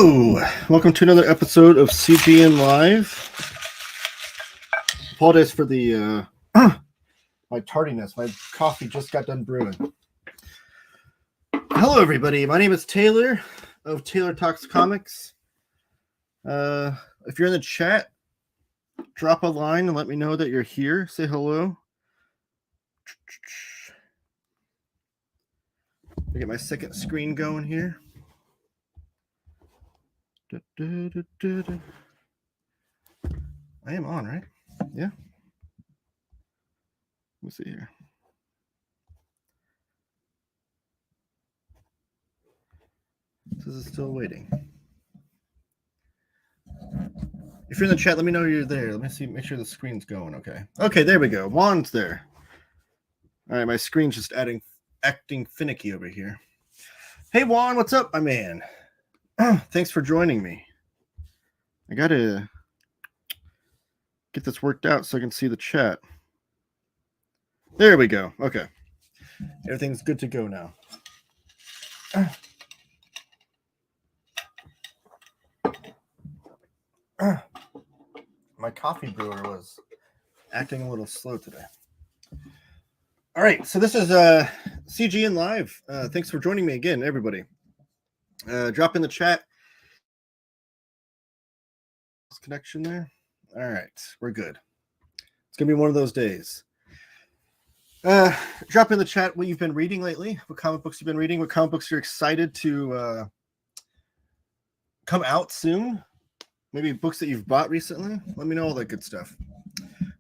Hello, welcome to another episode of CGN Live. Apologize for the my tardiness. My coffee just got done brewing. Hello, everybody. My name is Taylor of Taylor Talks Comics. If you're in the chat, drop a line and let me know that you're here. Say hello. I get my second screen going here. I am on, right? Yeah. Let's see here. This is still waiting. If you're in the chat, let me know you're there. Let me see, make sure the screen's going okay. Okay, there we go. Juan's there. All right, my screen's just acting finicky over here. Hey, Juan, what's up, my man? Thanks for joining me. I gotta get this worked out so I can see the chat. There we go. Okay. Everything's good to go now. My coffee brewer was acting a little slow today. All right, so this is CGN Live. Thanks for joining me again, everybody. Drop in the chat. Connection there. All right, we're good. It's gonna be one of those days. Drop in the chat what you've been reading lately, what comic books you've been reading, what comic books you're excited to come out soon, maybe books that you've bought recently. Let me know all that good stuff.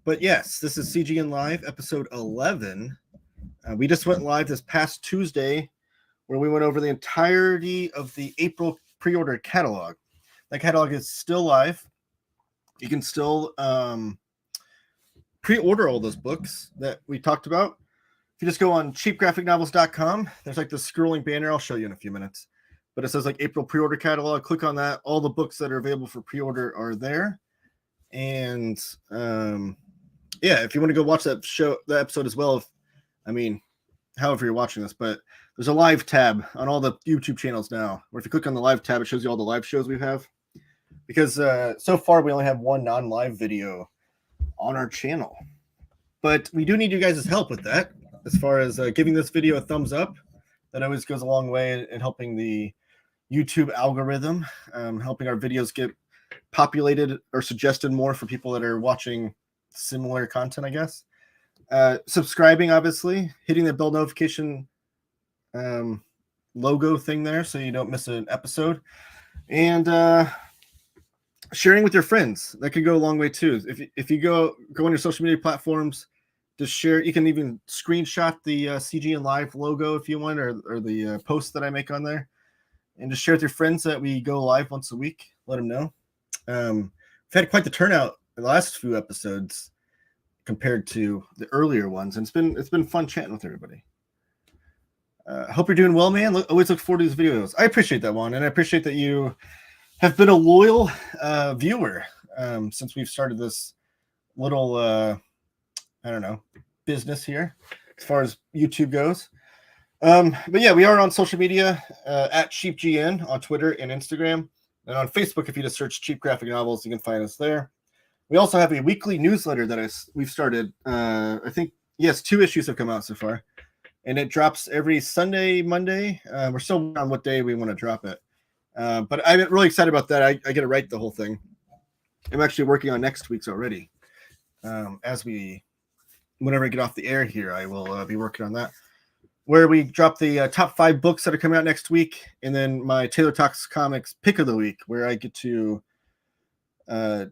But yes, this is CGN Live, episode 11. We just went live this past Tuesday where we went over the entirety of the April pre-order catalog. That catalog is still live. You can still pre-order all those books that we talked about. If you just go on cheapgraphicnovels.com, there's like this scrolling banner. I'll show you in a few minutes. But it says like April pre-order catalog. Click on that. All the books that are available for pre-order are there. And yeah, if you want to go watch that episode as well, however you're watching this, but there's a live tab on all the YouTube channels now, where if you click on the live tab, it shows you all the live shows we have. Because so far we only have one non-live video on our channel. But we do need you guys' help with that, as far as giving this video a thumbs up. That always goes a long way in helping the YouTube algorithm, helping our videos get populated or suggested more for people that are watching similar content, I guess. Subscribing, obviously, hitting the bell notification logo thing there so you don't miss an episode, and sharing with your friends. That could go a long way too. If you go on your social media platforms, just share. You can even screenshot the CGN Live logo if you want, or the post that I make on there, and just share with your friends that we go live once a week. Let them know. We've had quite the turnout in the last few episodes compared to the earlier ones, and it's been fun chatting with everybody. I hope you're doing well, man. Always look forward to these videos. I appreciate that one, and I appreciate that you have been a loyal viewer since we've started this little business here as far as YouTube goes. But yeah, we are on social media at CheapGN on Twitter and Instagram, and on Facebook. If you just search Cheap Graphic Novels, you can find us there. We also have a weekly newsletter that we've started. I think, yes, 2 issues have come out so far, and it drops every Sunday, Monday. We're still on what day we want to drop it. But I'm really excited about that. I get to write the whole thing. I'm actually working on next week's already. Whenever I get off the air here, I will be working on that, where we drop the top 5 books that are coming out next week, and then my Taylor Talks Comics pick of the week, where I get to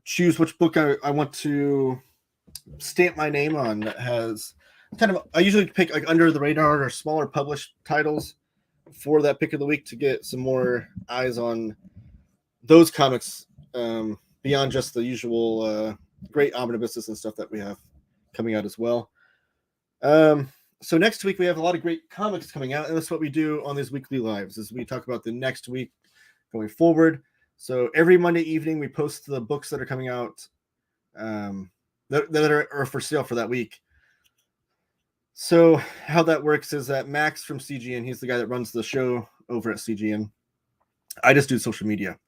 choose which book I want to stamp my name on. That has I usually pick like under the radar or smaller published titles for that pick of the week to get some more eyes on those comics beyond just the usual great omnibuses and stuff that we have coming out as well. So next week we have a lot of great comics coming out, and that's what we do on these weekly lives, is we talk about the next week going forward. So every Monday evening we post the books that are coming out that are for sale for that week. So how that works is that Max from CGN, he's the guy that runs the show over at CGN. I just do social media.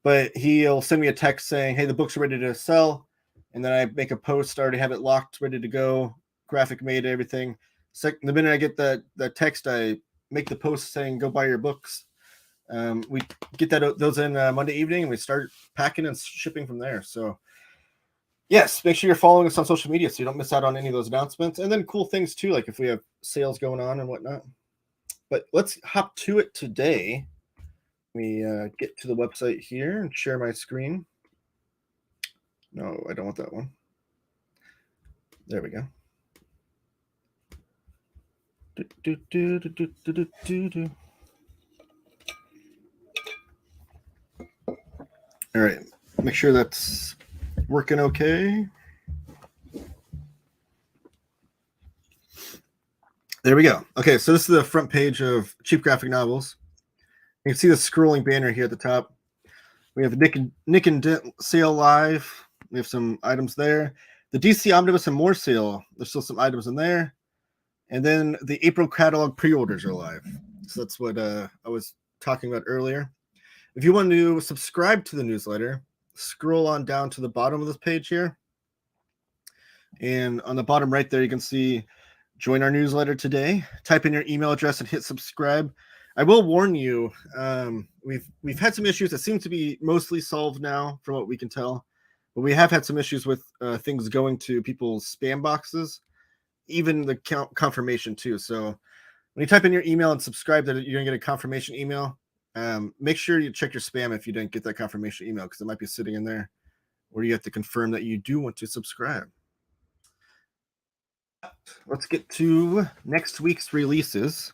But he'll send me a text saying, hey, the book's ready to sell. And then I make a post, already have it locked, ready to go, graphic made, everything. The minute I get that text, I make the post saying, go buy your books. We get those in Monday evening, and we start packing and shipping from there. So yes, make sure you're following us on social media so you don't miss out on any of those announcements. And then cool things too, like if we have sales going on and whatnot. But let's hop to it today. Let me get to the website here and share my screen. No, I don't want that one. There we go. All right, make sure that's working okay. There we go. Okay, so this is the front page of Cheap Graphic Novels. You can see the scrolling banner here at the top. We have Nick and Dent sale live. We have some items there. The DC Omnibus and More sale. There's still some items in there. And then the April catalog pre-orders are live. So that's what I was talking about earlier. If you want to subscribe to the newsletter, scroll on down to the bottom of this page here. And on the bottom right there, you can see join our newsletter today. Type in your email address and hit subscribe. I will warn you, we've had some issues that seem to be mostly solved now from what we can tell. But we have had some issues with things going to people's spam boxes, even the confirmation too. So when you type in your email and subscribe, that you're going to get a confirmation email. Make sure you check your spam if you didn't get that confirmation email, because it might be sitting in there, or you have to confirm that you do want to subscribe. Let's get to next week's releases.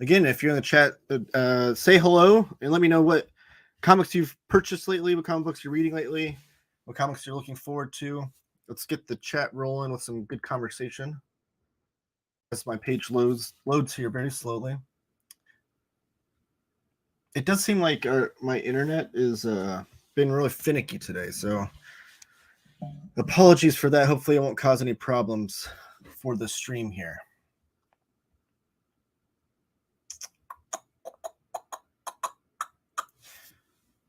Again, if you're in the chat, say hello and let me know what comics you've purchased lately, what comic books you're reading lately, what comics you're looking forward to. Let's get the chat rolling with some good conversation. As my page loads here very slowly. It does seem like my internet is been really finicky today, so apologies for that. Hopefully it won't cause any problems for the stream here.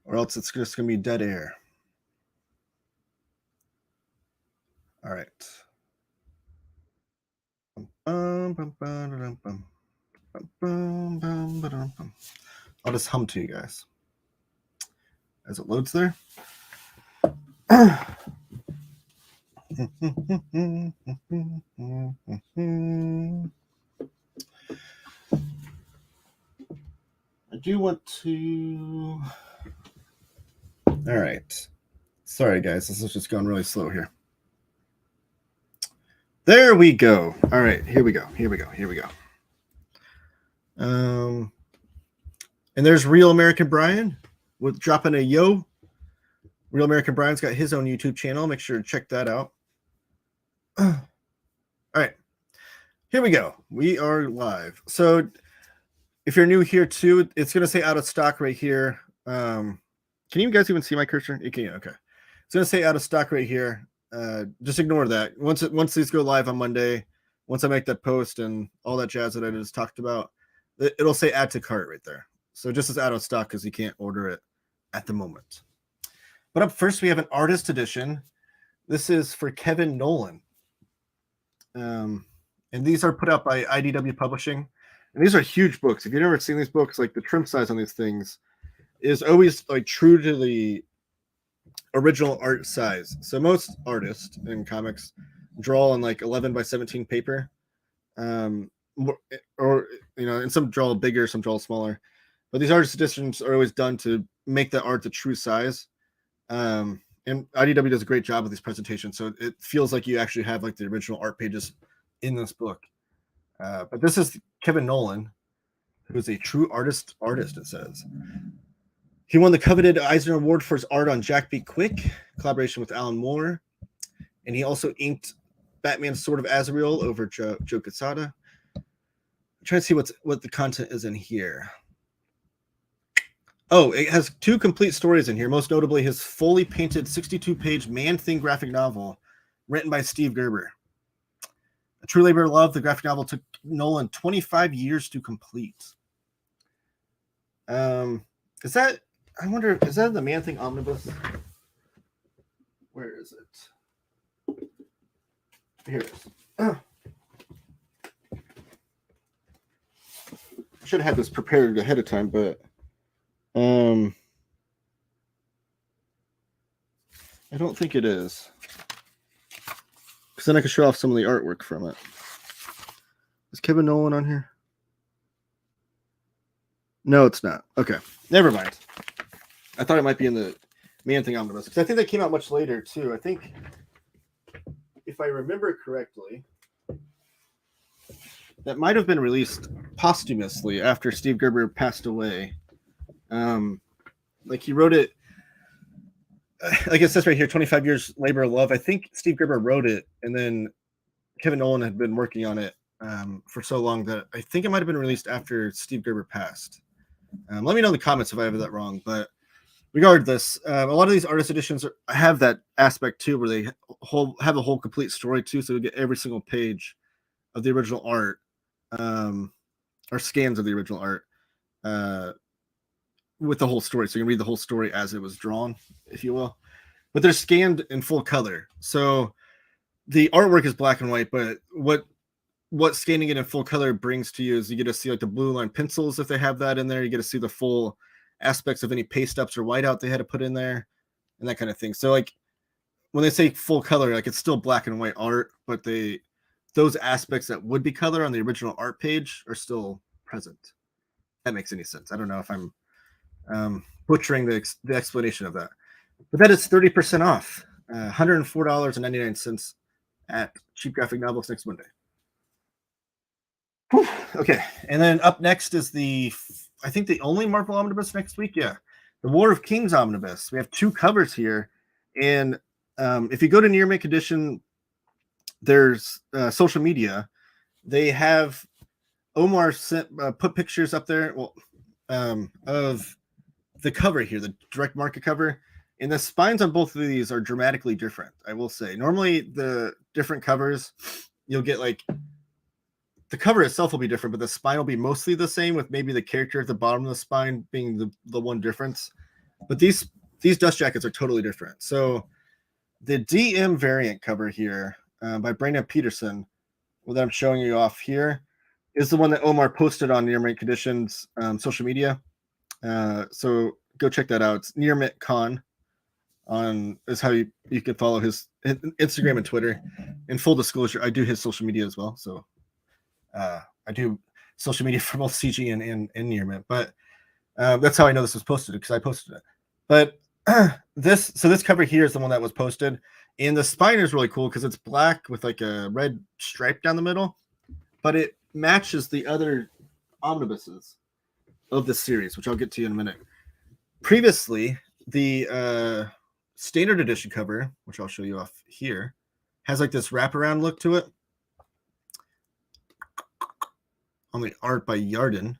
Or else it's just going to be dead air. All right. I'll just hum to you guys as it loads there. I do want to... All right. Sorry, guys. This is just going really slow here. There we go. All right. Here we go. And there's Real American Brian with dropping a yo. Real American Brian's got his own YouTube channel. Make sure to check that out. All right. Here we go. We are live. So if you're new here too, it's going to say out of stock right here. Can you guys even see my cursor? You can. Okay. It's going to say out of stock right here. Just ignore that. Once these go live on Monday, once I make that post and all that jazz that I just talked about, it'll say add to cart right there. So just as out of stock because you can't order it at the moment. But up first, we have an artist edition. This is for Kevin Nolan. And these are put out by IDW Publishing. And these are huge books. If you've never seen these books, like the trim size on these things is always like true to the original art size. So most artists in comics draw on like 11 by 17 paper. Or, and some draw bigger, some draw smaller. But these artist editions are always done to make the art the true size. And IDW does a great job with these presentations, so it feels like you actually have like the original art pages in this book. But this is Kevin Nolan, who is a true artist, it says. He won the coveted Eisner Award for his art on Jack B. Quick, collaboration with Alan Moore. And he also inked Batman's Sword of Azrael over Joe Quesada. I'm trying to see what the content is in here. Oh, it has 2 complete stories in here, most notably his fully painted 62-page Man-Thing graphic novel written by Steve Gerber. A true labor of love, the graphic novel took Nolan 25 years to complete. Is that? I wonder. Is that the Man-Thing omnibus? Where is it? Here it is. Oh. I should have had this prepared ahead of time, but I don't think it is. Because then I could show off some of the artwork from it. Is Kevin Nolan on here? No, it's not. Okay, never mind. I thought it might be in the Man-Thing omnibus because I think that came out much later too. I think, if I remember correctly, that might have been released posthumously after Steve Gerber passed away. Like he wrote it, like it says right here, 25 years labor of love. I think Steve Gerber wrote it, and then Kevin Nolan had been working on it for so long that I think it might have been released after Steve Gerber passed. Let me know in the comments if I have that wrong, but regardless, a lot of these artist editions have that aspect too, where they have a whole complete story too, so you get every single page of the original art, or scans of the original art, with the whole story, so you can read the whole story as it was drawn, if you will. But they're scanned in full color, so the artwork is black and white. But what scanning it in full color brings to you is you get to see like the blue line pencils if they have that in there. You get to see the full aspects of any paste ups or whiteout they had to put in there, and that kind of thing. So like when they say full color, like it's still black and white art, but those aspects that would be color on the original art page are still present. If that makes any sense. I don't know if I'm butchering the explanation of that, but that is 30% off, $104.99 at Cheap Graphic Novels next Monday. Whew. Okay, and then up next is I think the only Marvel omnibus next week. Yeah, the War of Kings omnibus. We have 2 covers here, and if you go to Near Mint Edition, there's social media. They have Omar put pictures up there, of the cover here, the direct market cover, and the spines on both of these are dramatically different. I will say, normally the different covers, you'll get like the cover itself will be different, but the spine will be mostly the same, with maybe the character at the bottom of the spine being the one difference. But these dust jackets are totally different. So the DM variant cover here by Brandon Peterson, that I'm showing you off here, is the one that Omar posted on Near Mint Conditions social media. So go check that out. It's Near Mint Con is how you can follow his Instagram and Twitter. In full disclosure, I do his social media as well. So I do social media for both CGN and Near Mint, but that's how I know this was posted, because I posted it. But this cover here is the one that was posted, and the spine is really cool because it's black with like a red stripe down the middle, but it matches the other omnibuses of the series, which I'll get to you in a minute. Previously, the standard edition cover, which I'll show you off here, has like this wraparound look to it on the art by Yarden.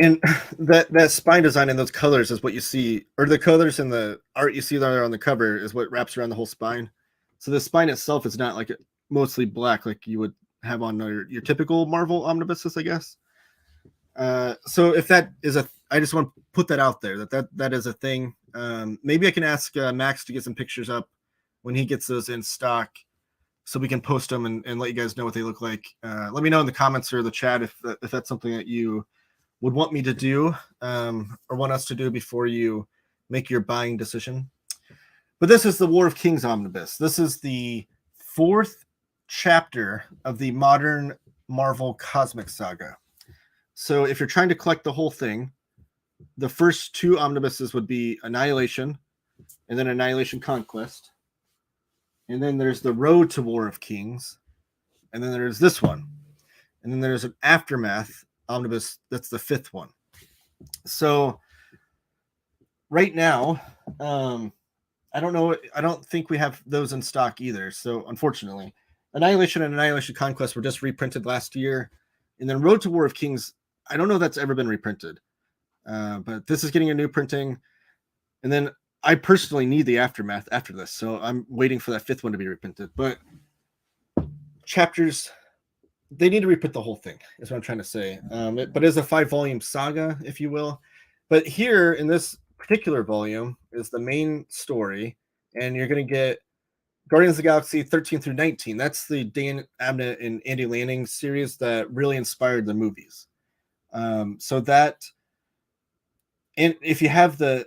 And that spine design and those colors is what you see, or the colors in the art you see there on the cover is what wraps around the whole spine. So the spine itself is not like mostly black like you would have on your typical Marvel omnibuses, I guess. So if that is I just want to put that out there, that is a thing. Maybe I can ask Max to get some pictures up when he gets those in stock, so we can post them and let you guys know what they look like. Let me know in the comments or the chat if that's something that you would want me to do, or want us to do before you make your buying decision. But this is the War of Kings omnibus. This is the 4th chapter of the modern Marvel Cosmic Saga. So if you're trying to collect the whole thing, the first 2 omnibuses would be Annihilation, and then Annihilation Conquest. And then there's the Road to War of Kings, and then there's this one. And then there's an Aftermath omnibus, that's the 5th one. So right now, I don't know, I don't think we have those in stock either. So unfortunately, Annihilation and Annihilation Conquest were just reprinted last year. And then Road to War of Kings, I don't know if that's ever been reprinted. But this is getting a new printing. And then I personally need the Aftermath after this, so I'm waiting for that 5th one to be reprinted. But they need to reprint the whole thing, is what I'm trying to say. But it's a 5-volume saga, if you will. But here in this particular volume is the main story, and you're going to get Guardians of the Galaxy 13 through 19. That's the Dan Abnett and Andy Lanning series that really inspired the movies. So that, and if you have the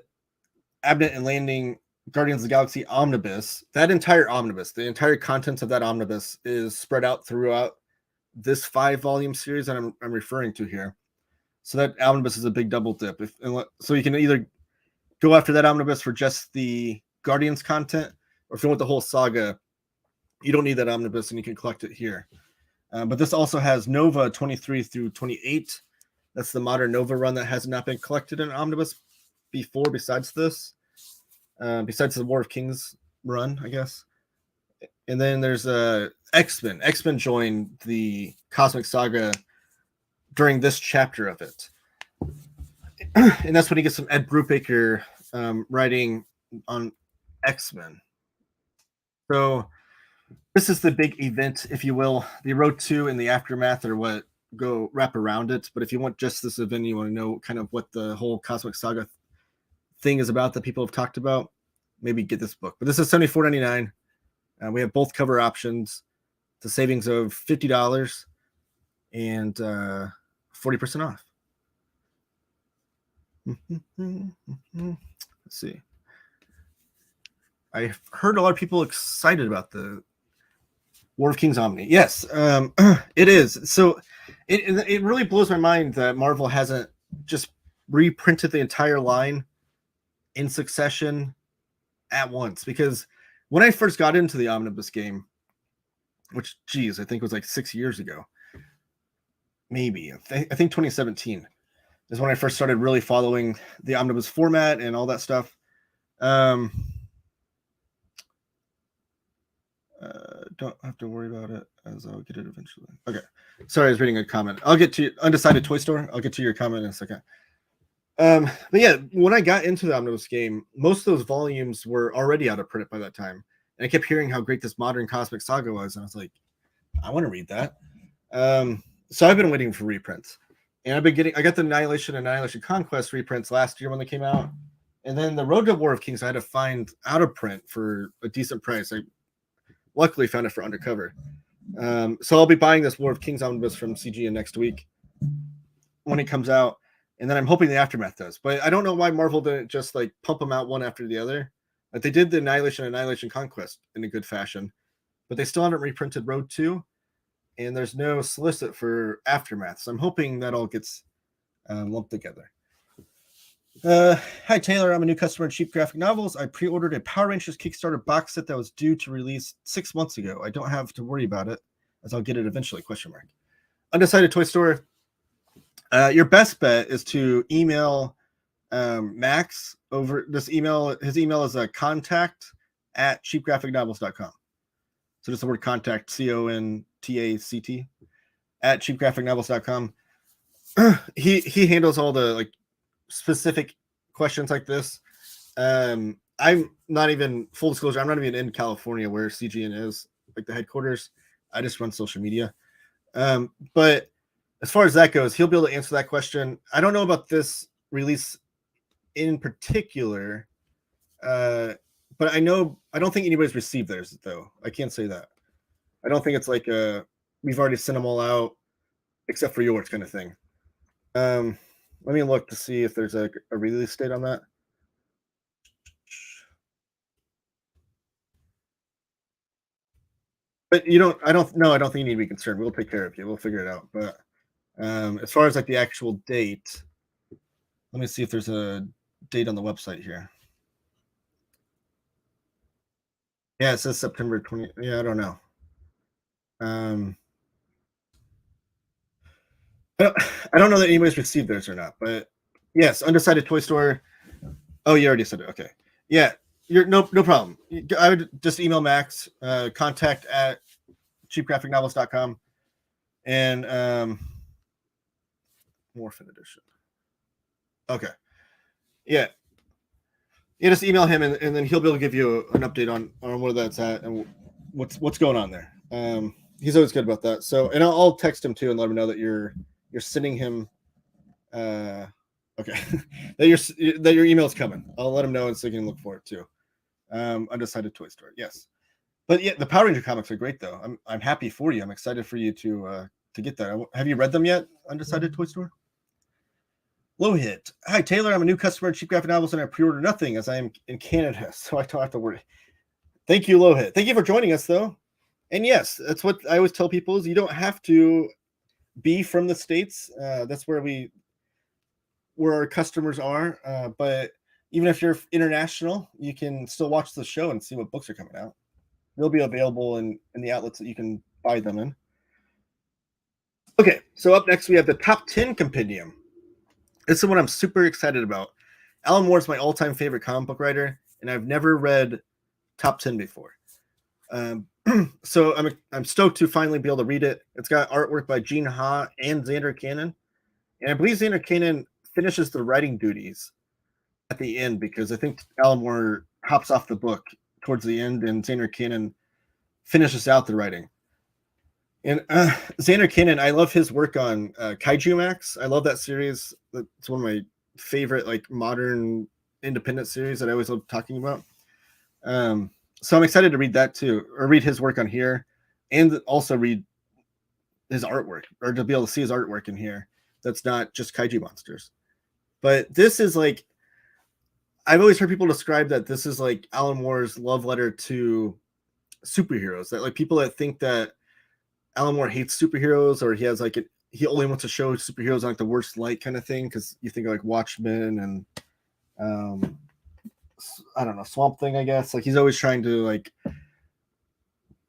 Abnett and Lanning Guardians of the Galaxy omnibus, that entire omnibus, the entire contents of that omnibus is spread out throughout this 5-volume series that I'm referring to here. So that omnibus is a big double dip. So you can either go after that omnibus for just the Guardians content, or if you want the whole saga, you don't need that omnibus and you can collect it here. But this also has Nova 23 through 28. That's the modern Nova run that has not been collected in an omnibus before, besides this, besides the War of Kings run, I guess. And then there's X-Men. X-Men joined the Cosmic Saga during this chapter of it. And that's when you get some Ed Brubaker writing on X-Men. So this is the big event, if you will. The Road 2 and the Aftermath are what go wrap around it. But if you want just this event, you want to know kind of what the whole Cosmic Saga thing is about that people have talked about, maybe get this book. But this is $74.99. We have both cover options. The savings of $50 and 40% off. Let's see. I heard a lot of people excited about the War of Kings Omni. Yes, it is. So it really blows my mind that Marvel hasn't just reprinted the entire line in succession at once. Because when I first got into the omnibus game, which, geez, I think was like 6 years ago, maybe. I think 2017 is when I first started really following the omnibus format and all that stuff. Don't have to worry about it, as I'll get it eventually. Okay. Sorry, I was reading a comment. I'll get to Undecided Toy Store. I'll get to your comment in a second. But yeah, when I got into the omnibus game, most of those volumes were already out of print by that time. And I kept hearing how great this modern Cosmic Saga was. And I was like, I want to read that. So I've been waiting for reprints. And I got the Annihilation and Annihilation Conquest reprints last year when they came out. And then the Road to War of Kings I had to find out of print for a decent price. I luckily found it for undercover. So I'll be buying this War of Kings omnibus from CGN next week when it comes out. And then I'm hoping the Aftermath does. But I don't know why Marvel didn't just like pump them out one after the other. Like they did the Annihilation and Annihilation Conquest in a good fashion. But they still haven't reprinted Road 2. And there's no solicit for Aftermath. So I'm hoping that all gets lumped together. Hi, Taylor. I'm a new customer of Cheap Graphic Novels. I pre-ordered a Power Rangers Kickstarter box set that was due to release 6 months ago. I don't have to worry about it, as I'll get it eventually, ? Undecided Toy Store. Your best bet is to email Max over this email. His email is contact@cheapgraphicnovels.com. So just the word contact, CONTACT, @cheapgraphicnovels.com. He handles all the like specific questions like this. I'm not even, full disclosure, I'm not even in California where CGN is, like the headquarters. I just run social media. But as far as that goes, he'll be able to answer that question. I don't know about this release in particular, but I don't think anybody's received theirs, though. I can't say that. I don't think it's like we've already sent them all out, except for yours kind of thing. Let me look to see if there's a release date on that. But I don't think you need to be concerned. We'll take care of you. We'll figure it out. But as far as like the actual date, let me see if there's a date on the website here. Yeah, it says September 20. Yeah, I don't know. I don't know that anybody's received theirs or not, but yes, Undecided Toy Store. Oh, you already said it. Okay. Yeah, you're no problem. I would just email Max, contact@cheapgraphicnovels.com, and Morphin Edition. Okay. Yeah. You just email him, and then he'll be able to give you an update on where that's at and what's going on there. He's always good about that. So, and I'll text him too and let him know that you're sending him. Okay, that your email's coming. I'll let him know and so he can look for it too. Undecided Toy Store. Yes, but yeah, the Power Ranger comics are great though. I'm happy for you. I'm excited for you to get that. Have you read them yet? Undecided Toy Store. Low hit. Hi Taylor, I'm a new customer of Cheap Graphic Novels and I pre-order nothing as I am in Canada, so I don't have to worry. Thank you, Low hit. Thank you for joining us though. And yes, that's what I always tell people is you don't have to be from the States. That's where our customers are. But even if you're international, you can still watch the show and see what books are coming out. They'll be available in the outlets that you can buy them in. Okay, so up next we have the top 10 compendium. This is what I'm super excited about. Alan Moore is my all-time favorite comic book writer, and I've never read top 10 before. So I'm stoked to finally be able to read it. It's got artwork by Gene Ha and Xander Cannon, and I believe Xander Cannon finishes the writing duties at the end because I think Alan Moore hops off the book towards the end, and Xander Cannon finishes out the writing. And Xander Cannon, I love his work on Kaiju Max. I love that series. It's one of my favorite like modern independent series that I always love talking about. So I'm excited to read that too, or read his work on here, and also read his artwork, or to be able to see his artwork in here. That's not just kaiju monsters. But this is like, I've always heard people describe that this is like Alan Moore's love letter to superheroes. That like people that think that Alan Moore hates superheroes, or he has like he only wants to show superheroes on like the worst light kind of thing, because you think of like Watchmen and I don't know, Swamp Thing, I guess. Like he's always trying to like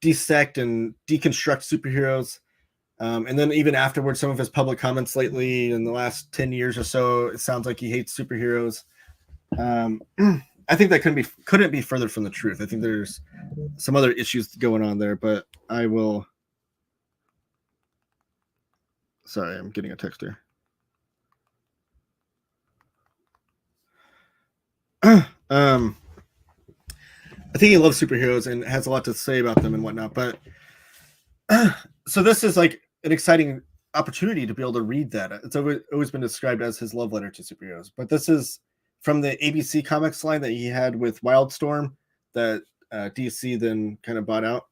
dissect and deconstruct superheroes. And then even afterwards, some of his public comments lately in the last 10 years or so, it sounds like he hates superheroes. I think that couldn't be further from the truth. I think there's some other issues going on there, but I will. Sorry, I'm getting a text here. I think he loves superheroes and has a lot to say about them and whatnot. But so this is like an exciting opportunity to be able to read that. It's always been described as his love letter to superheroes. But this is from the ABC Comics line that he had with Wildstorm that DC then kind of bought out.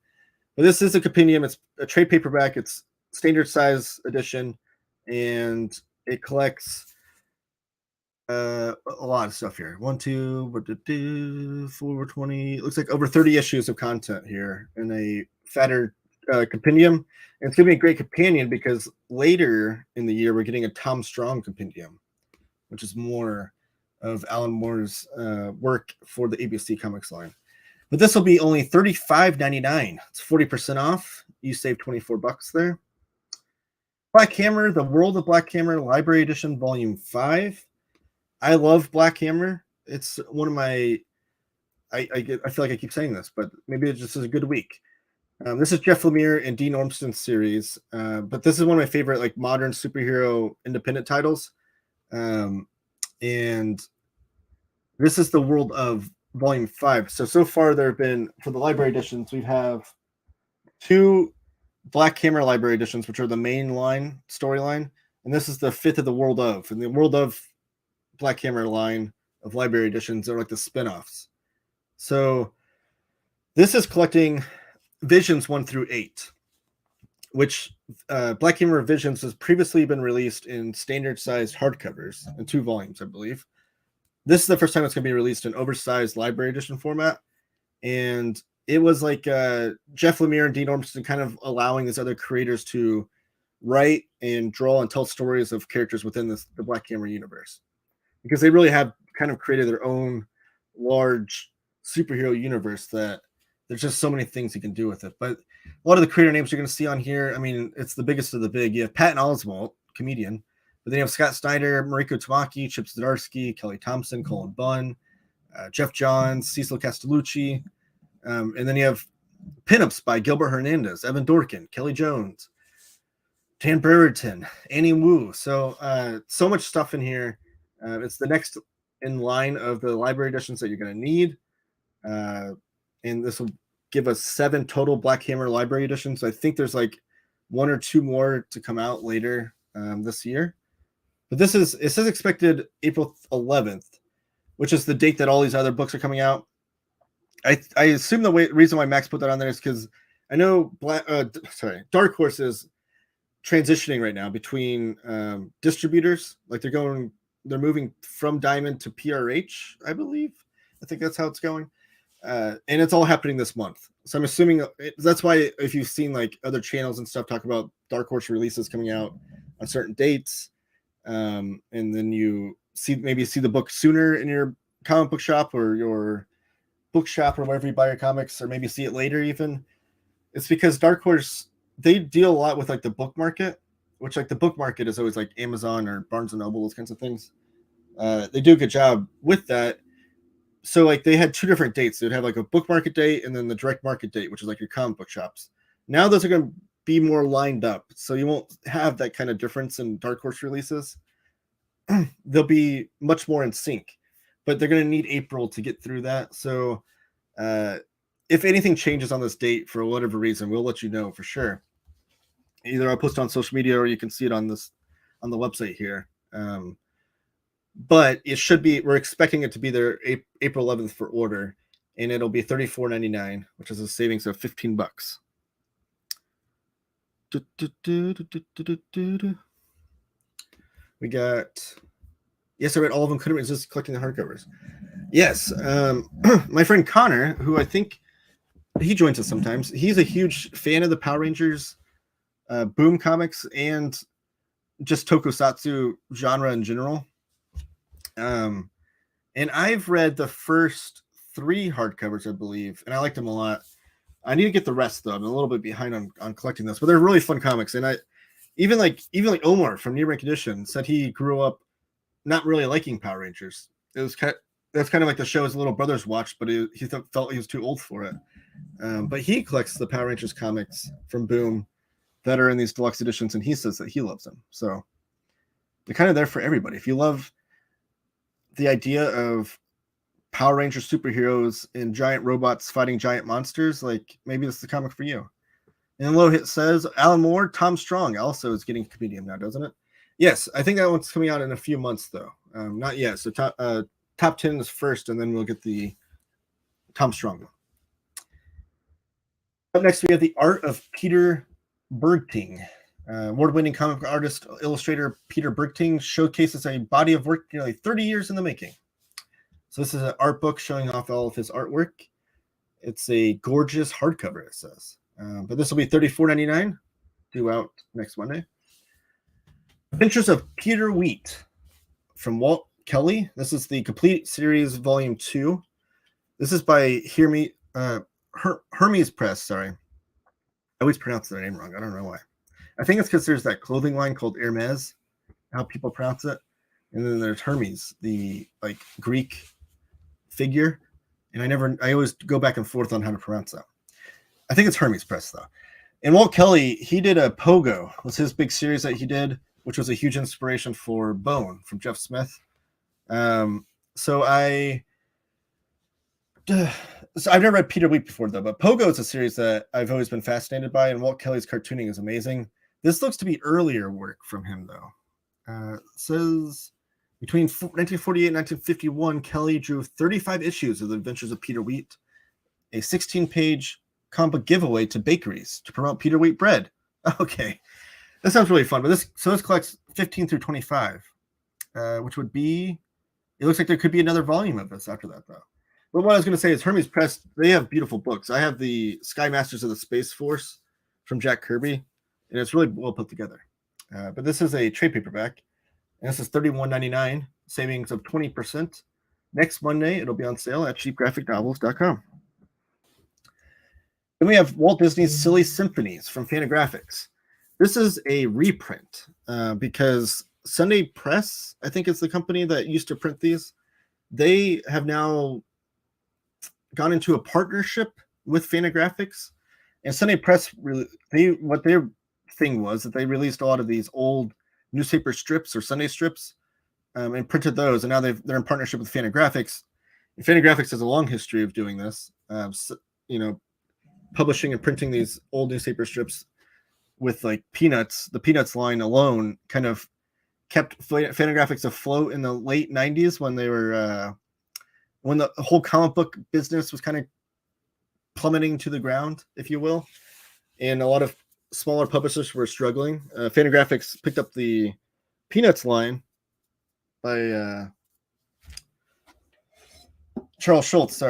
But this is a compendium. It's a trade paperback. It's standard size edition, and it collects a lot of stuff here. 1, 2, 4, 20. It looks like over 30 issues of content here in a fatter compendium. And it's going to be a great companion because later in the year we're getting a Tom Strong compendium, which is more of Alan Moore's work for the ABC Comics line. But this will be only $35.99. It's 40% off. You save $24 there. Black Hammer, The World of Black Hammer, Library Edition, Volume 5. I love Black Hammer. It's one of my. I feel like I keep saying this, but maybe it just is a good week. This is Jeff Lemire and Dean Ormston's series, but this is one of my favorite like modern superhero independent titles. And this is The World of Volume 5. So far there have been, for the library editions, we have 2 Black Hammer library editions, which are the main line storyline, and this is the 5th of the World of. And the World of Black Hammer line of library editions are like the spin-offs. So this is collecting Visions 1 through 8, which Black Hammer Visions has previously been released in standard sized hardcovers in 2 volumes, I believe. This is the first time it's going to be released in oversized library edition format. And it was like Jeff Lemire and Dean Ormston kind of allowing these other creators to write and draw and tell stories of characters within the Black Hammer universe, because they really have kind of created their own large superhero universe that there's just so many things you can do with it. But a lot of the creator names you're going to see on here, I mean, it's the biggest of the big. You have Patton Oswalt, comedian, but then you have Scott Snyder, Mariko Tamaki, Chip Zdarsky, Kelly Thompson, Colin Bunn, Jeff Johns, Cecil Castellucci, and then you have pinups by Gilbert Hernandez, Evan Dorkin, Kelly Jones, Tan Brereton, Annie Wu. So so much stuff in here. It's the next in line of the library editions that you're going to need. And this will give us 7 total Black Hammer library editions. I think there's like 1 or 2 more to come out later this year. But it says expected April 11th, which is the date that all these other books are coming out. I assume the reason why Max put that on there is because I know Dark Horse is transitioning right now between distributors. Like they're moving from Diamond to PRH, I believe. I think that's how it's going. And it's all happening this month. So I'm assuming that's why if you've seen like other channels and stuff talk about Dark Horse releases coming out on certain dates, and then you maybe see the book sooner in your comic book shop or your bookshop or wherever you buy your comics, or maybe see it later even, it's because Dark Horse, they deal a lot with like the book market, which like the book market is always like Amazon or Barnes and Noble, those kinds of things. They do a good job with that. So like they had 2 different dates. They'd have like a book market date and then the direct market date, which is like your comic book shops. Now those are going to be more lined up, so you won't have that kind of difference in Dark Horse releases. They'll be much more in sync, but they're going to need April to get through that. So if anything changes on this date for whatever reason, we'll let you know for sure. Either I'll post on social media or you can see it on the website here. But it should be, we're expecting it to be there April 11th for order, and it'll be $34.99, which is a savings of $15. We got, yes, I read all of them. Couldn't resist collecting the hardcovers. Yes, my friend Connor, who I think he joins us sometimes, he's a huge fan of the Power Rangers, Boom comics, and just tokusatsu genre in general. And I've read the first 3 hardcovers, I believe, and I liked them a lot. I need to get the rest though. I'm a little bit behind on collecting this, but they're really fun comics. And I even like Omar from New Rank Edition said he grew up not really liking Power Rangers. It was that's kind of like the show his little brothers watched, but he felt he was too old for it. But he collects the Power Rangers comics from Boom that are in these deluxe editions, and he says that he loves them. So they're kind of there for everybody. If you love the idea of Power Ranger superheroes and giant robots fighting giant monsters, like maybe this is the comic for you. And Low Hit says Alan Moore, Tom Strong also is getting a comedian now, doesn't it? Yes, I think that one's coming out in a few months though. Not yet. So top 10 is first, and then we'll get the Tom Strong one. Up next, we have The Art of Peter Bergting. Award-winning comic artist, illustrator Peter Bergting showcases a body of work nearly 30 years in the making. So this is an art book showing off all of his artwork. It's a gorgeous hardcover, it says. But this will be $34.99, due out next Monday. Adventures of Peter Wheat from Walt Kelly. This is the complete series, volume 2. This is by Hermes Press. Sorry, I always pronounce their name wrong. I don't know why. I think it's because there's that clothing line called Hermes, how people pronounce it, and then there's Hermes, the like Greek figure, and I always go back and forth on how to pronounce that. I think it's Hermes Press though. And Walt Kelly, he did a Pogo, was his big series that he did, which was a huge inspiration for Bone from Jeff Smith. So I've never read Peter Wheat before though, but Pogo is a series that I've always been fascinated by, and Walt Kelly's cartooning is amazing. This looks to be earlier work from him though. It says between 1948 and 1951, Kelly drew 35 issues of The Adventures of Peter Wheat, a 16-page comic book giveaway to bakeries to promote Peter Wheat bread. Okay, that sounds really fun. But this collects 15 through 25, which would be. It looks like there could be another volume of this after that though. But what I was going to say is Hermes Press, they have beautiful books. I have the Sky Masters of the Space Force from Jack Kirby, and it's really well put together. But this is a trade paperback, and this is $31.99, savings of 20%. Next Monday, it'll be on sale at cheapgraphicnovels.com. Then we have Walt Disney's Silly Symphonies from Fantagraphics. This is a reprint because Sunday Press, I think is the company that used to print these. They have now gone into a partnership with Fantagraphics, and Sunday Press what their thing was that they released a lot of these old newspaper strips or Sunday strips and printed those, and now they're in partnership with Fantagraphics. And Fantagraphics has a long history of doing this. publishing and printing these old newspaper strips with like Peanuts. The Peanuts line alone kind of kept Fantagraphics afloat in the late 90s when they were when the whole comic book business was kind of plummeting to the ground, if you will, and a lot of smaller publishers were struggling. Fantagraphics picked up the Peanuts line by Charles Schultz,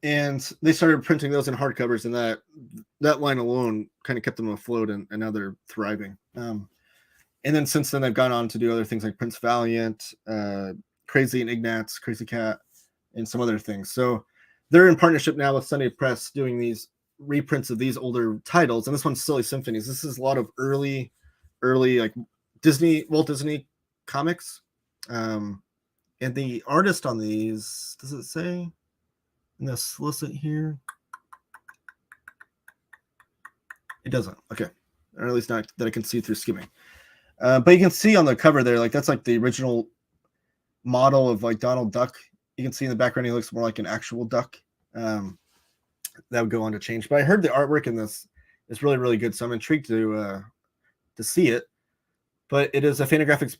and they started printing those in hardcovers, and that line alone kind of kept them afloat, and now they're thriving. And then since then, they've gone on to do other things like Prince Valiant, Crazy and Ignatz, Crazy Cat, and some other things. So they're in partnership now with Sunday Press doing these reprints of these older titles. And this one's Silly Symphonies. This is a lot of early like Walt Disney comics. And the artist on these, does it say in the solicit here? It doesn't. Okay. Or at least not that I can see through skimming. But you can see on the cover there, like that's like the original model of like Donald Duck. You can see in the background he looks more like an actual duck. That would go on to change. But I heard the artwork in this is really, really good, so I'm intrigued to see it. But it is a Fantagraphics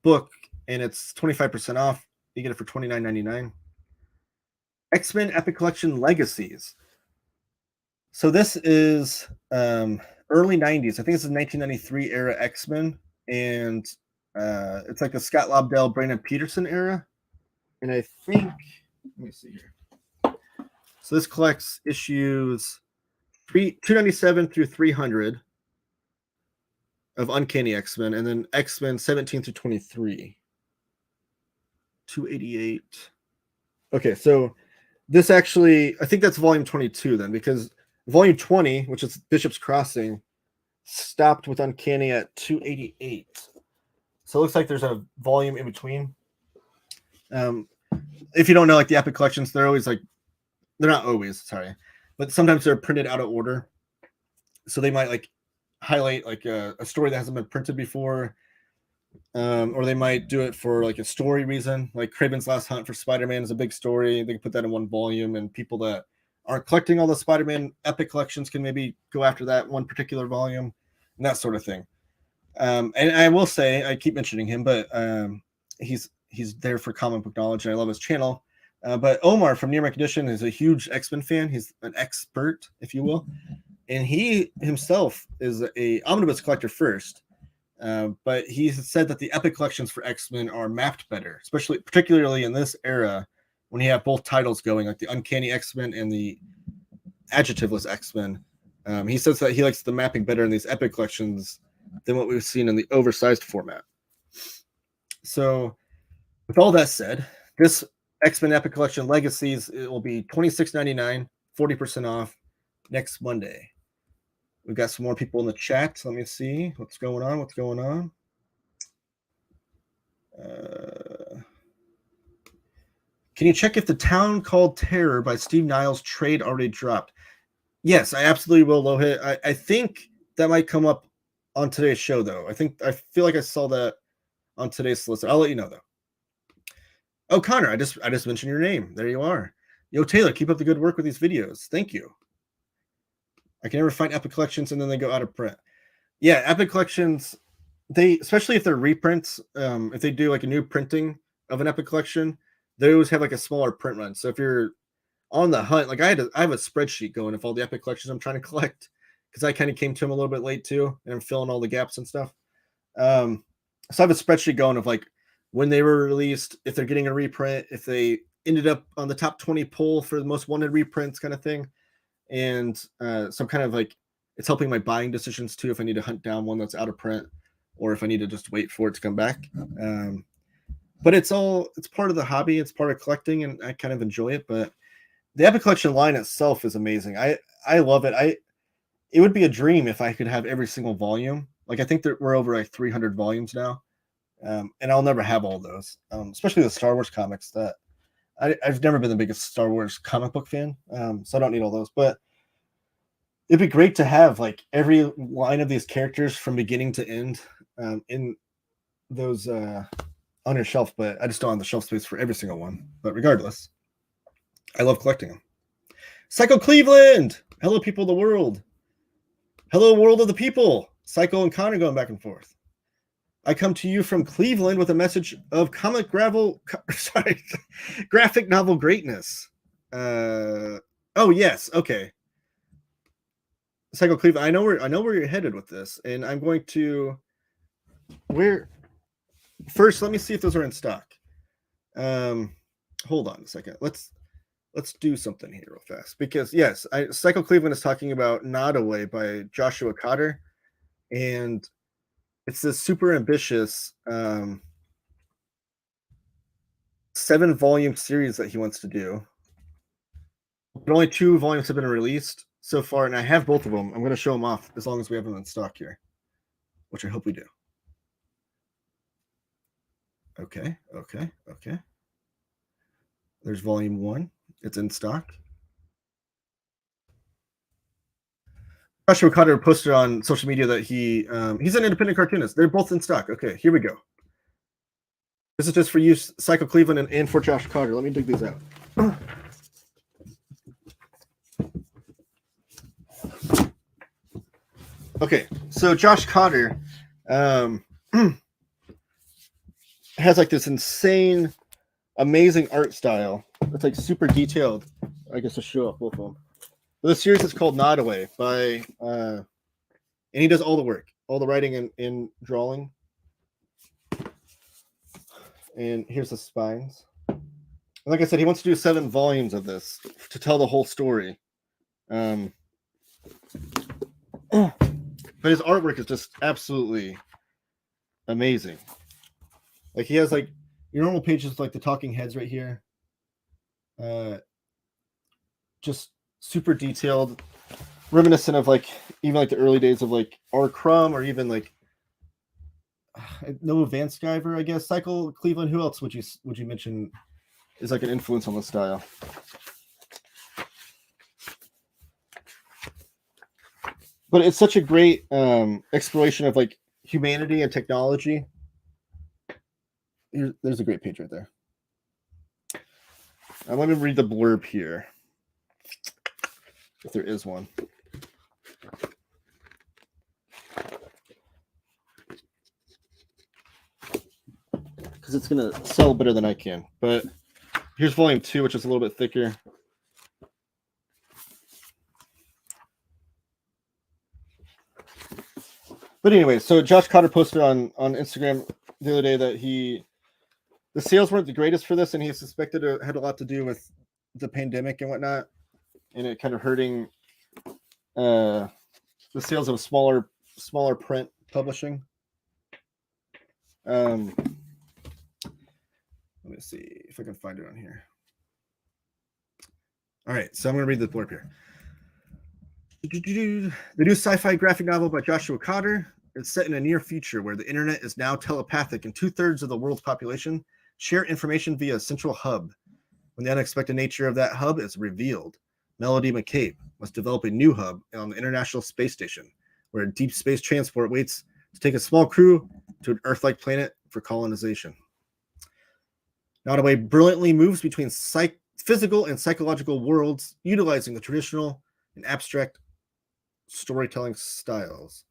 book, and it's 25% off. You get it for $29.99. X-Men Epic Collection Legacies. So this is early 90s. I think this is 1993 era X-Men, and it's like the Scott Lobdell, Brandon Peterson era. And I think, let me see here. So this collects issues 297 through 300 of Uncanny X-Men, and then X-Men 17 through 23. 288. Okay, so this actually, I think that's volume 22 then, because volume 20, which is Bishop's Crossing, stopped with Uncanny at 288. So it looks like there's a volume in between. If you don't know, like the Epic collections, they're always like, they're not always, sorry, but sometimes they're printed out of order. So they might like highlight like a story that hasn't been printed before, or they might do it for like a story reason. Like Kraven's Last Hunt for Spider-Man is a big story. They can put that in one volume, and people that aren't collecting all the Spider-Man Epic collections can maybe go after that one particular volume, and that sort of thing. And I will say, I keep mentioning him, but he's there for comic book knowledge, and I love his channel. But Omar from Near My Condition is a huge X-Men fan. He's an expert, if you will. And he himself is a omnibus collector first. But he said that the Epic collections for X-Men are mapped better, particularly in this era when you have both titles going, like the Uncanny X-Men and the Adjectiveless X-Men. He says that he likes the mapping better in these Epic collections than what we've seen in the oversized format. So with all that said, this X-Men Epic Collection Legacies, it will be $26.99, 40% off next Monday. We've got some more people in the chat. Let me see what's going on. Can you check if The Town Called Terror by Steve Niles trade already dropped? Yes, I absolutely will, Lohit. I think that might come up on today's show, though. I feel like I saw that on today's solicit. I'll let you know, though. Oh, Connor, I just mentioned your name. There you are. Yo, Taylor, keep up the good work with these videos. Thank you. I can never find Epic collections, and then they go out of print. Yeah, Epic collections, especially if they're reprints, if they do like a new printing of an Epic collection, they always have like a smaller print run. So if you're on the hunt, like I have a spreadsheet going of all the Epic collections I'm trying to collect, because I kind of came to them a little bit late too, and I'm filling all the gaps and stuff. So I have a spreadsheet going of like when they were released, if they're getting a reprint, if they ended up on the top 20 poll for the most wanted reprints kind of thing. And so I'm kind of like, it's helping my buying decisions too, if I need to hunt down one that's out of print or if I need to just wait for it to come back. But it's part of the hobby. It's part of collecting, and I kind of enjoy it. But the Epic Collection line itself is amazing. I love it. It would be a dream if I could have every single volume. Like I think that we're over like 300 volumes now. And I'll never have all those, especially the Star Wars comics. That I've never been the biggest Star Wars comic book fan, so I don't need all those. But it'd be great to have like every line of these characters from beginning to end in those on your shelf. But I just don't have the shelf space for every single one. But regardless, I love collecting them. Psycho Cleveland, Hello, people of the world. Hello, world of the people. Psycho and Connor going back and forth. I come to you from Cleveland with a message of graphic novel greatness. Oh yes, okay. Psycho Cleveland. I know where you're headed with this, and I'm going to first. Let me see if those are in stock. Hold on a second. Let's do something here real fast because yes, Psycho Cleveland is talking about Not Away by Joshua Cotter, and it's this super ambitious 7-volume series that he wants to do. But only 2 volumes have been released so far, and I have both of them. I'm going to show them off as long as we have them in stock here, which I hope we do. Okay. There's volume 1. It's in stock. Joshua Cotter posted on social media that he's an independent cartoonist. They're both in stock. Okay, here we go. This is just for you, Psycho Cleveland, and for Josh Cotter. Let me dig these out. Okay, so Josh Cotter has like this insane, amazing art style. It's like super detailed. I guess to show off both of them. The series is called Not Away by, and he does all the work, all the writing and drawing. And here's the spines. And like I said, he wants to do 7 volumes of this to tell the whole story. But his artwork is just absolutely amazing. Like he has like your normal pages, like the talking heads right here. Just super detailed, reminiscent of like even like the early days of like R. Crumb or even like Noah Van Sciver, I guess. Psycho Cleveland. Who else would you mention is like an influence on the style? But it's such a great exploration of like humanity and technology. There's a great page right there. Let me read the blurb here, if there is one. Because it's going to sell better than I can. But here's volume 2, which is a little bit thicker. But anyway, so Josh Cotter posted on Instagram the other day that the sales weren't the greatest for this, and he suspected it had a lot to do with the pandemic and whatnot, and it kind of hurting the sales of smaller print publishing. Let me see if I can find it on here. All right, so I'm going to read the blurb here. The new sci-fi graphic novel by Joshua Cotter is set in a near future where the internet is now telepathic and 2/3 of the world's population share information via a central hub. When the unexpected nature of that hub is revealed, Melody McCabe must develop a new hub on the International Space Station, where a deep space transport waits to take a small crew to an Earth-like planet for colonization. Not Away brilliantly moves between physical and psychological worlds, utilizing the traditional and abstract storytelling styles.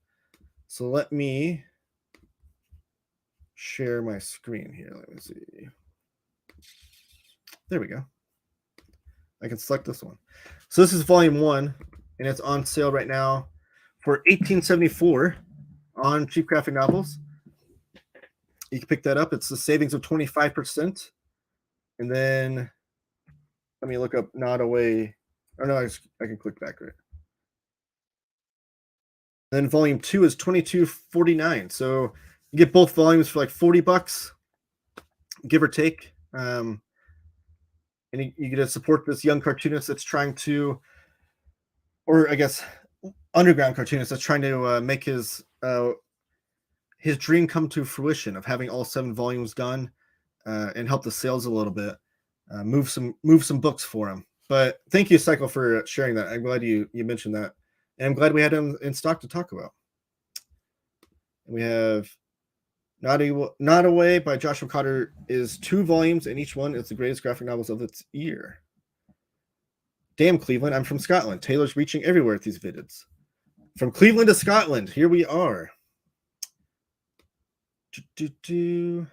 So let me share my screen here. Let me see. There we go. I can select this one. So this is volume 1, and it's on sale right now for $18.74 on Cheap Graphic Novels. You can pick that up. It's a savings of 25%. And then let me look up Not Away. Oh no, I can click back, right? Then volume 2 is $22.49. So you get both volumes for like $40, give or take. And you get to support this young cartoonist that's trying to, or I guess underground cartoonist that's trying to make his dream come to fruition of having all 7 volumes done, and help the sales a little bit, move some books for him. But thank you, Cycle, for sharing that. I'm glad you mentioned that, and I'm glad we had him in stock to talk about. And we have Not Away by Joshua Cotter is 2 volumes, and each one is the greatest graphic novels of its year. Damn, Cleveland, I'm from Scotland. Taylor's reaching everywhere with these vids. From Cleveland to Scotland, here we are. All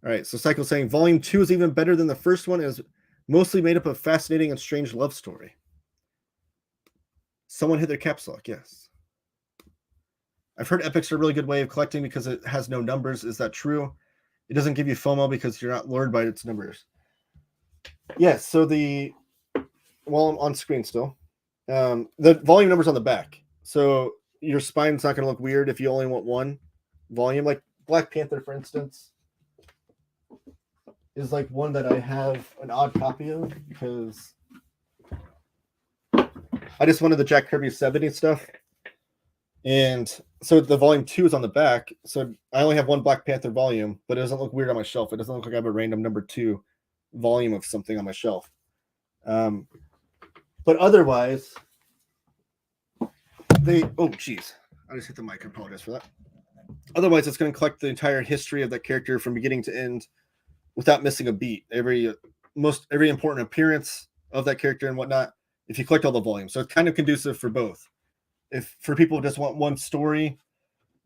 right, so Cycle's saying Volume 2 is even better than the first one. It is mostly made up of fascinating and strange love story. Someone hit their caps lock, yes. I've heard epics are a really good way of collecting because it has no numbers. Is that true? It doesn't give you FOMO because you're not lured by its numbers. Yes, so well, I'm on screen still. The volume number's on the back. So your spine's not going to look weird if you only want one volume. Like Black Panther, for instance, is like one that I have an odd copy of because I just wanted the Jack Kirby 70 stuff. And so the volume 2 is on the back. So I only have one Black Panther volume, but it doesn't look weird on my shelf. It doesn't look like I have a random number 2 volume of something on my shelf. But otherwise, oh geez, I just hit the mic. I apologize for that. Otherwise, it's going to collect the entire history of that character from beginning to end without missing a beat. Every important appearance of that character and whatnot, if you collect all the volumes. So it's kind of conducive for both. If for people who just want one story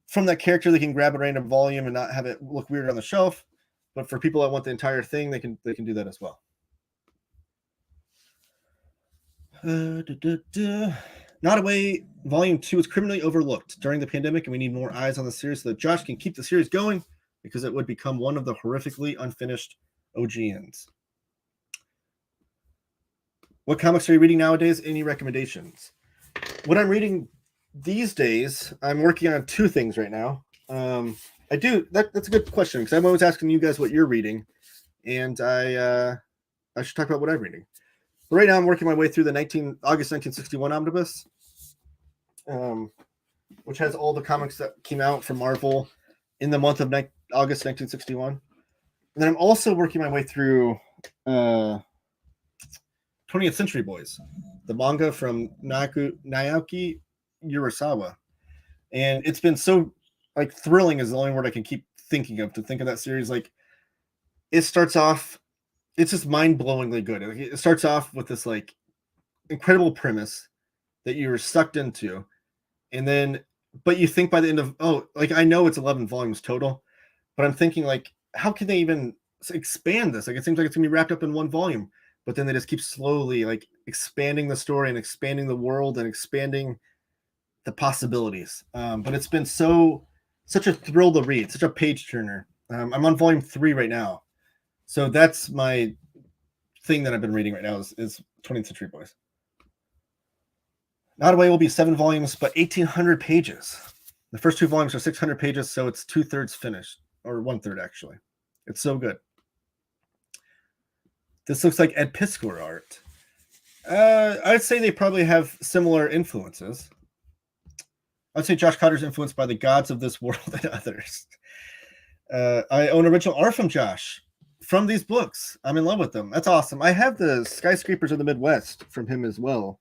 from that character, they can grab a random volume and not have it look weird on the shelf. But for people that want the entire thing, they can do that as well. Not Away Volume 2 is criminally overlooked during the pandemic, and we need more eyes on the series so that Josh can keep the series going because it would become one of the horrifically unfinished OGNs. What comics are you reading nowadays? Any recommendations? What I'm reading these days, I'm working on 2 things right now. That's a good question because I'm always asking you guys what you're reading, and I should talk about what I'm reading. But right now, I'm working my way through the August 1961 omnibus, which has all the comics that came out from Marvel in the month of August 1961. And then I'm also working my way through 20th Century Boys, the manga from Naoki Urasawa. And it's been so thrilling is the only word I can keep thinking of to think of that series. Like, it starts off, it's just mind-blowingly good. It starts off with this incredible premise that you were sucked into, and then but you think by the end of I know it's 11 volumes total, but I'm thinking how can they even expand this? It seems like it's gonna be wrapped up in one volume, but then they just keep slowly expanding the story and expanding the world and expanding the possibilities. But it's been such a thrill to read, such a page turner. I'm on volume 3 right now. So that's my thing that I've been reading right now is 20th Century Boys. Not Away will be 7 volumes, but 1,800 pages. The first 2 volumes are 600 pages, so it's 2/3 finished, or 1/3 actually. It's so good. This looks like Ed Piskor art. I'd say they probably have similar influences. I'd say Josh Cotter's influenced by the gods of this world and others. I own original art from Josh. From these books. I'm in love with them. That's awesome. I have the Skyscrapers of the Midwest from him as well.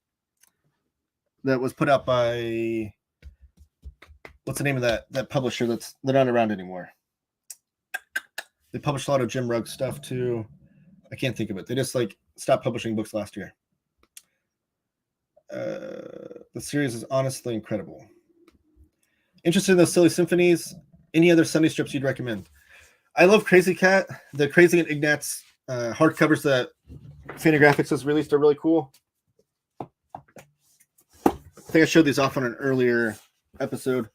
That was put out by, what's the name of that publisher they're not around anymore? They published a lot of Jim Rugg stuff too. I can't think of it. They just stopped publishing books last year. The series is honestly incredible. Interested in those silly symphonies? Any other Sunday strips you'd recommend? I love Crazy Cat. The Crazy and Ignatz hardcovers that Fantagraphics has released are really cool. I think I showed these off on an earlier episode.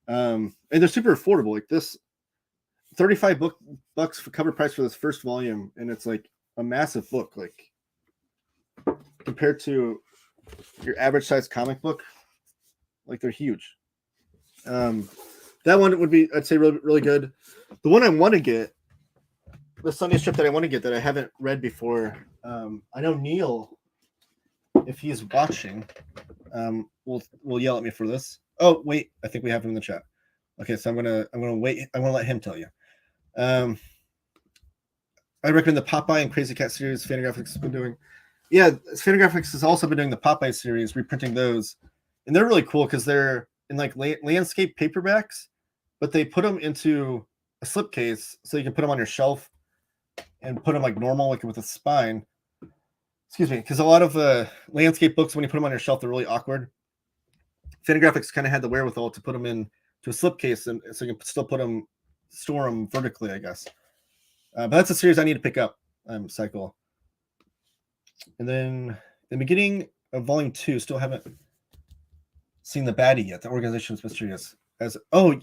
And they're super affordable. This $35 for cover price for this first volume, and it's a massive book. Compared to your average size comic book, they're huge. That one would be, I'd say, really, really good. The one I want to get, the Sunday strip that I want to get that I haven't read before, I know Neil, if he's watching, will yell at me for this. Oh, wait, I think we have him in the chat. Okay, so I'm gonna wait. I want to let him tell you. I recommend the Popeye and Crazy Cat series Fantagraphics has been doing. Yeah, Fantagraphics has also been doing the Popeye series, reprinting those, and they're really cool because they're in landscape paperbacks, but they put them into a slipcase so you can put them on your shelf and put them normal, with a spine. excuse me, because a lot of landscape books, when you put them on your shelf, they're really awkward. Fantagraphics kind of had the wherewithal to put them in to a slipcase, and so you can still store them vertically, I guess. But that's a series I need to pick up. Cycle. And then the beginning of volume 2, still haven't seen the baddie yet. The organization's mysterious. So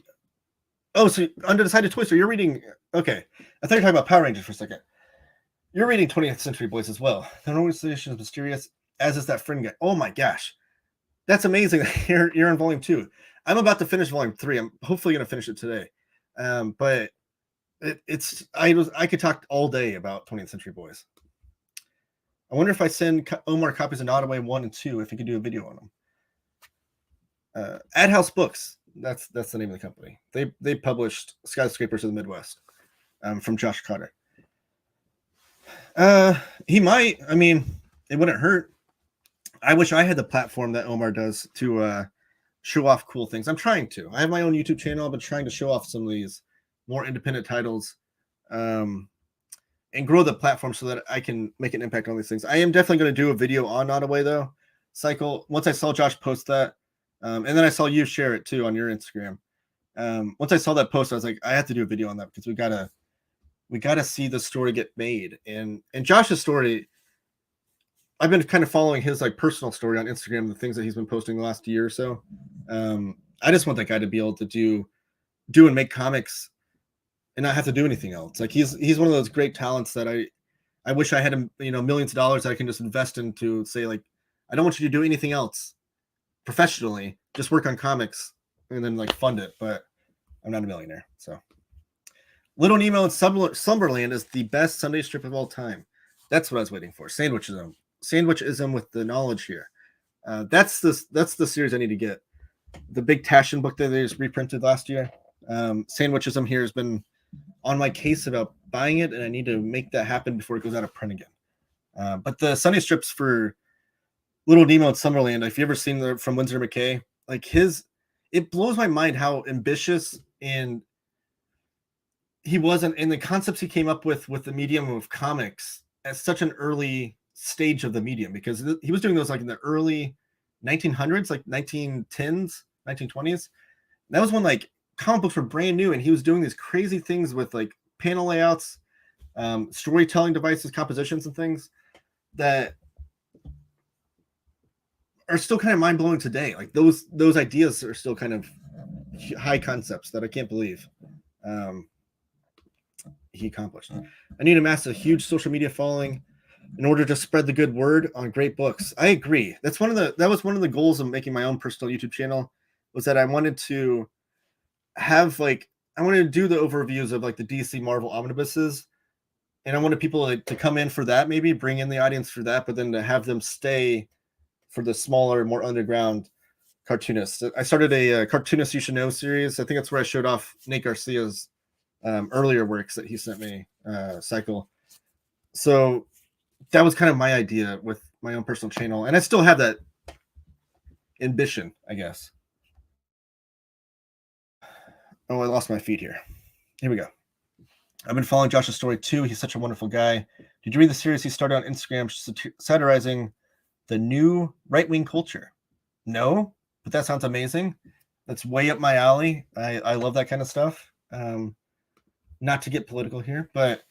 Undecided Twister. You're reading. Okay, I thought you were talking about Power Rangers for a second. You're reading 20th Century Boys as well. The organization is mysterious, as is that friend guy. Oh my gosh, that's amazing that you're in volume 2. I'm about to finish volume 3. I'm hopefully going to finish it today. But I could talk all day about 20th Century Boys. I wonder if I send Omar copies of Nottoway 1 and 2, if he could do a video on them. Ad House Books. That's the name of the company. They published Skyscrapers of the Midwest from Josh Cotter. He might. I mean, it wouldn't hurt. I wish I had the platform that Omar does to show off cool things. I'm trying to. I have my own YouTube channel. I've been trying to show off some of these more independent titles and grow the platform so that I can make an impact on these things. I am definitely going to do a video on Nottoway, though. Cycle. Once I saw Josh post that, and then I saw you share it, too, on your Instagram. Once I saw that post, I was like, I have to do a video on that because we gotta see the story get made. And Josh's story, I've been kind of following his like personal story on Instagram, the things that he's been posting the last year or so. I just want that guy to be able to do and make comics and not have to do anything else. Like he's one of those great talents that I wish I had millions of dollars that I can just invest into. Say like, I don't want you to do anything else professionally, just work on comics and then like fund it. But I'm not a millionaire, so. Little Nemo and Slumberland is the best Sunday strip of all time. That's what I was waiting for. Sandwichism with the knowledge here. That's the series I need to get. The big Taschen book that they just reprinted last year. Sandwichism here has been on my case about buying it, and I need to make that happen before it goes out of print again. But the Sunday strips for Little Nemo and Slumberland, if you ever seen them from Winsor McKay, like it blows my mind how ambitious and he wasn't in the concepts he came up with the medium of comics at such an early stage of the medium, because he was doing those like in the early 1900s, like 1910s, 1920s. That was when like comic books were brand new, and he was doing these crazy things with like panel layouts, storytelling devices, compositions, and things that are still kind of mind blowing today. Like those ideas are still kind of high concepts that I can't believe. He accomplished. I need to amass a huge social media following in order to spread the good word on great books. I agree. That was one of the goals of making my own personal YouTube channel, was that I wanted to have I wanted to do the overviews of like the DC Marvel omnibuses, and I wanted people to come in for that, maybe bring in the audience for that, but then to have them stay for the smaller, more underground cartoonists. I started a cartoonist you should know series. I think that's where I showed off Nate Garcia's earlier works that he sent me, Cycle. So that was kind of my idea with my own personal channel, and I still have that ambition, I guess. Oh, I lost my feed here. Here we go. I've been following Josh's story too. He's such a wonderful guy. Did you read the series he started on Instagram satirizing the new right-wing culture? No, but that sounds amazing. That's way up my alley. I love that kind of stuff. Not to get political here, but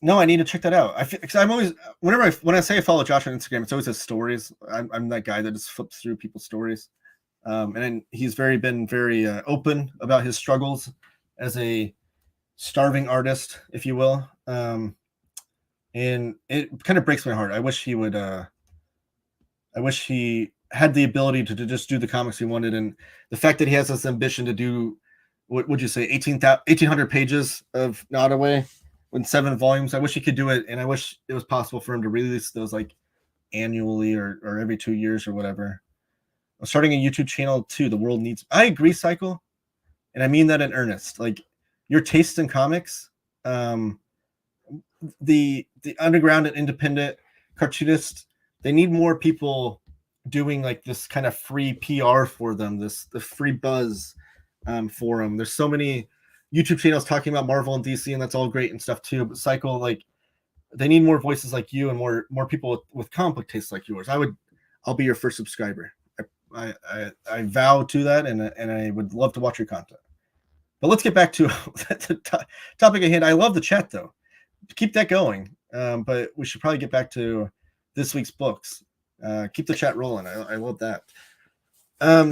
no, I need to check that out. Because I'm always, when I say I follow Josh on Instagram, it's always his stories. I'm that guy that just flips through people's stories, and he's been very open about his struggles as a starving artist, if you will. And it kind of breaks my heart. I wish he would. I wish he had the ability to just do the comics he wanted, and the fact that he has this ambition to do, what would you say, 1,800 pages of Nottoway in 7 volumes. I wish he could do it, and I wish it was possible for him to release those like annually or every 2 years or whatever. I'm starting a YouTube channel too. The world needs. I agree, Cycle, and I mean that in earnest. Like your taste in comics, the underground and independent cartoonists, they need more people doing like this kind of free PR for them, the free buzz for them. There's so many YouTube channels talking about Marvel and DC, and that's all great and stuff too. But Cycle, like they need more voices like you and more people with comic book tastes like yours. I'll be your first subscriber. I vow to that, and I would love to watch your content. But let's get back to the topic at hand. I love the chat though. Keep that going. But we should probably get back to this week's books. Keep the chat rolling. I love that.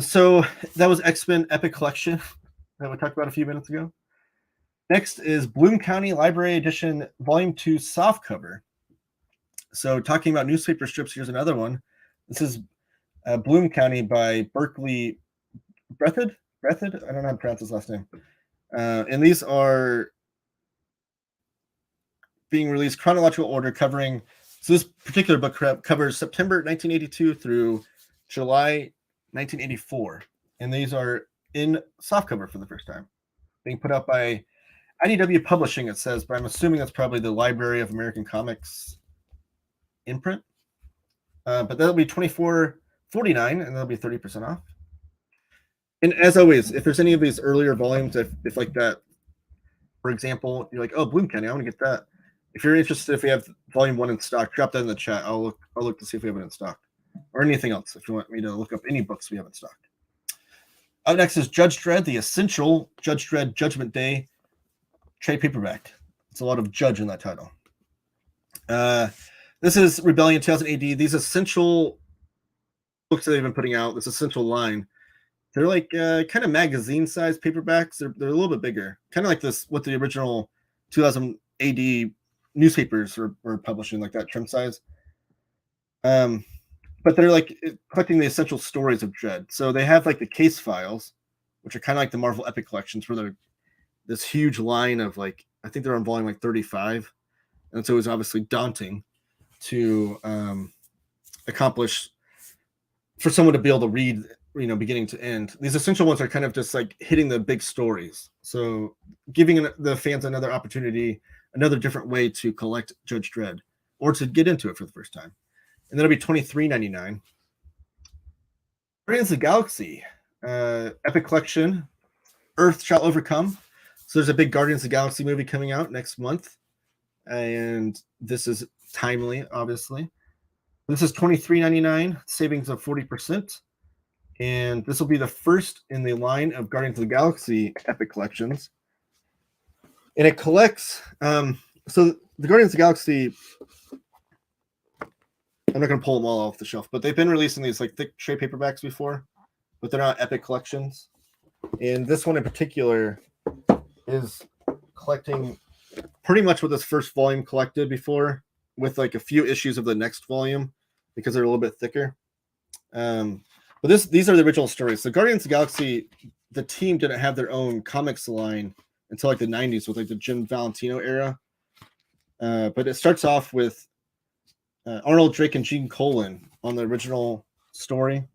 So that was X-Men Epic Collection that we talked about a few minutes ago. Next is Bloom County Library Edition Volume 2 softcover. So talking about newspaper strips, here's another one. This is Bloom County by Berkeley Breathed? I don't know how to pronounce his last name. And these are being released chronological order covering, so this particular book covers September 1982 through July 1984. And these are in softcover for the first time. Being put out by IDW Publishing, it says, but I'm assuming that's probably the Library of American Comics imprint. But that'll be $24.49, and that'll be 30% off. And as always, if there's any of these earlier volumes, if like that, for example, you're like, oh, Bloom County, I want to get that. If you're interested, if we have volume 1 in stock, drop that in the chat. I'll look to see if we have it in stock, or anything else. If you want me to look up any books we have in stock. Up next is Judge Dredd, the Essential Judge Dredd Judgment Day trade paperback. It's a lot of judge in that title. This is Rebellion 2000 AD. These essential books that they've been putting out, this essential line, they're like kind of magazine-sized paperbacks. They're a little bit bigger, kind of like this what the original 2000 AD newspapers were publishing, like that trim size. But they're like collecting the essential stories of Dredd. So they have like the case files, which are kind of like the Marvel Epic collections, where they're this huge line of like, I think they're on volume like 35. And so it was obviously daunting to accomplish for someone to be able to read, beginning to end. These essential ones are kind of just like hitting the big stories. So giving the fans another opportunity, another different way to collect Judge Dredd or to get into it for the first time. And that'll be $23.99. Guardians of the Galaxy Epic Collection, Earth Shall Overcome. So there's a big Guardians of the Galaxy movie coming out next month. And this is timely, obviously. This is $23.99, savings of 40%. And this will be the first in the line of Guardians of the Galaxy Epic Collections. And it collects, so the Guardians of the Galaxy, I'm not going to pull them all off the shelf, but they've been releasing these like thick trade paperbacks before, but they're not Epic Collections. And this one in particular is collecting pretty much what this first volume collected before, with like a few issues of the next volume because they're a little bit thicker. But these are the original stories. So Guardians of the Galaxy, the team didn't have their own comics line until like the 90s with like the Jim Valentino era. But it starts off with Arnold Drake and Gene Colan on the original story. And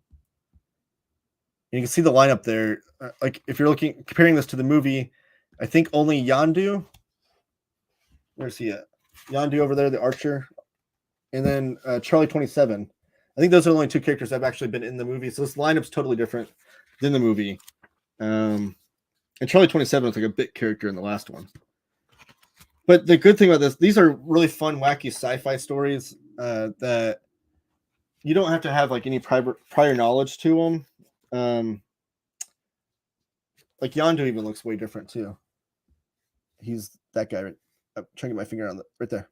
you can see the lineup there. Like if you're comparing this to the movie, I think only Yondu. Where's he at? Yondu over there, the archer. And then Charlie 27. I think those are the only two characters that have actually been in the movie. So this lineup's totally different than the movie. And Charlie 27 is like a bit character in the last one. But the good thing about this, these are really fun, wacky sci-fi stories that you don't have to have like any prior knowledge to them. Like Yondu even looks way different too. He's that guy. I'm trying to get my finger on right there.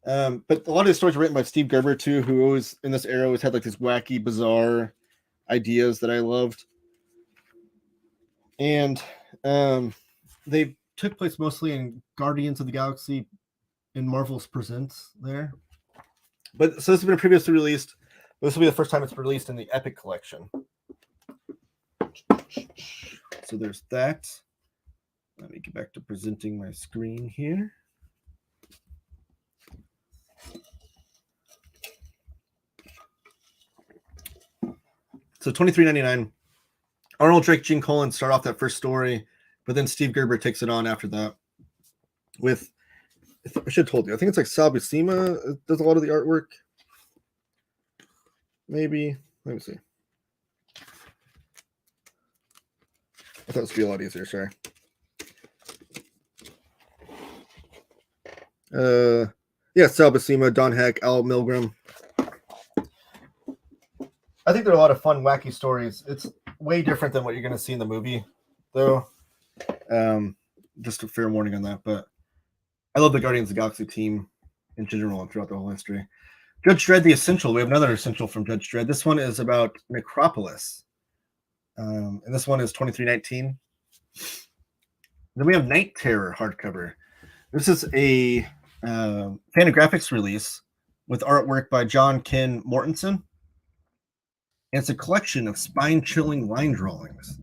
But a lot of the stories are written by Steve Gerber too, who always in this era always had like these wacky, bizarre ideas that I loved. And they took place mostly in Guardians of the Galaxy and Marvel's Presents there. But so this has been previously released. This will be the first time it's released in the Epic Collection. So there's that. Let me get back to presenting my screen here. So $23.99. Arnold Drake, Gene Colan start off that first story, but then Steve Gerber takes it on after that. With, I should have told you, I think it's like Sal Buscema does a lot of the artwork. Maybe. Let me see. I thought this would be a lot easier, sorry. Yeah, Sal Buscema, Don Heck, Al Milgram. I think they're a lot of fun, wacky stories. It's way different than what you're going to see in the movie, though. Just a fair warning on that. But I love the Guardians of the Galaxy team in general and throughout the whole history. Judge Dredd, The Essential. We have another Essential from Judge Dredd. This one is about Necropolis. And this one is 2319. Then we have Night Terror hardcover. This is a Fantagraphics release with artwork by John Ken Mortensen. And it's a collection of spine-chilling line drawings,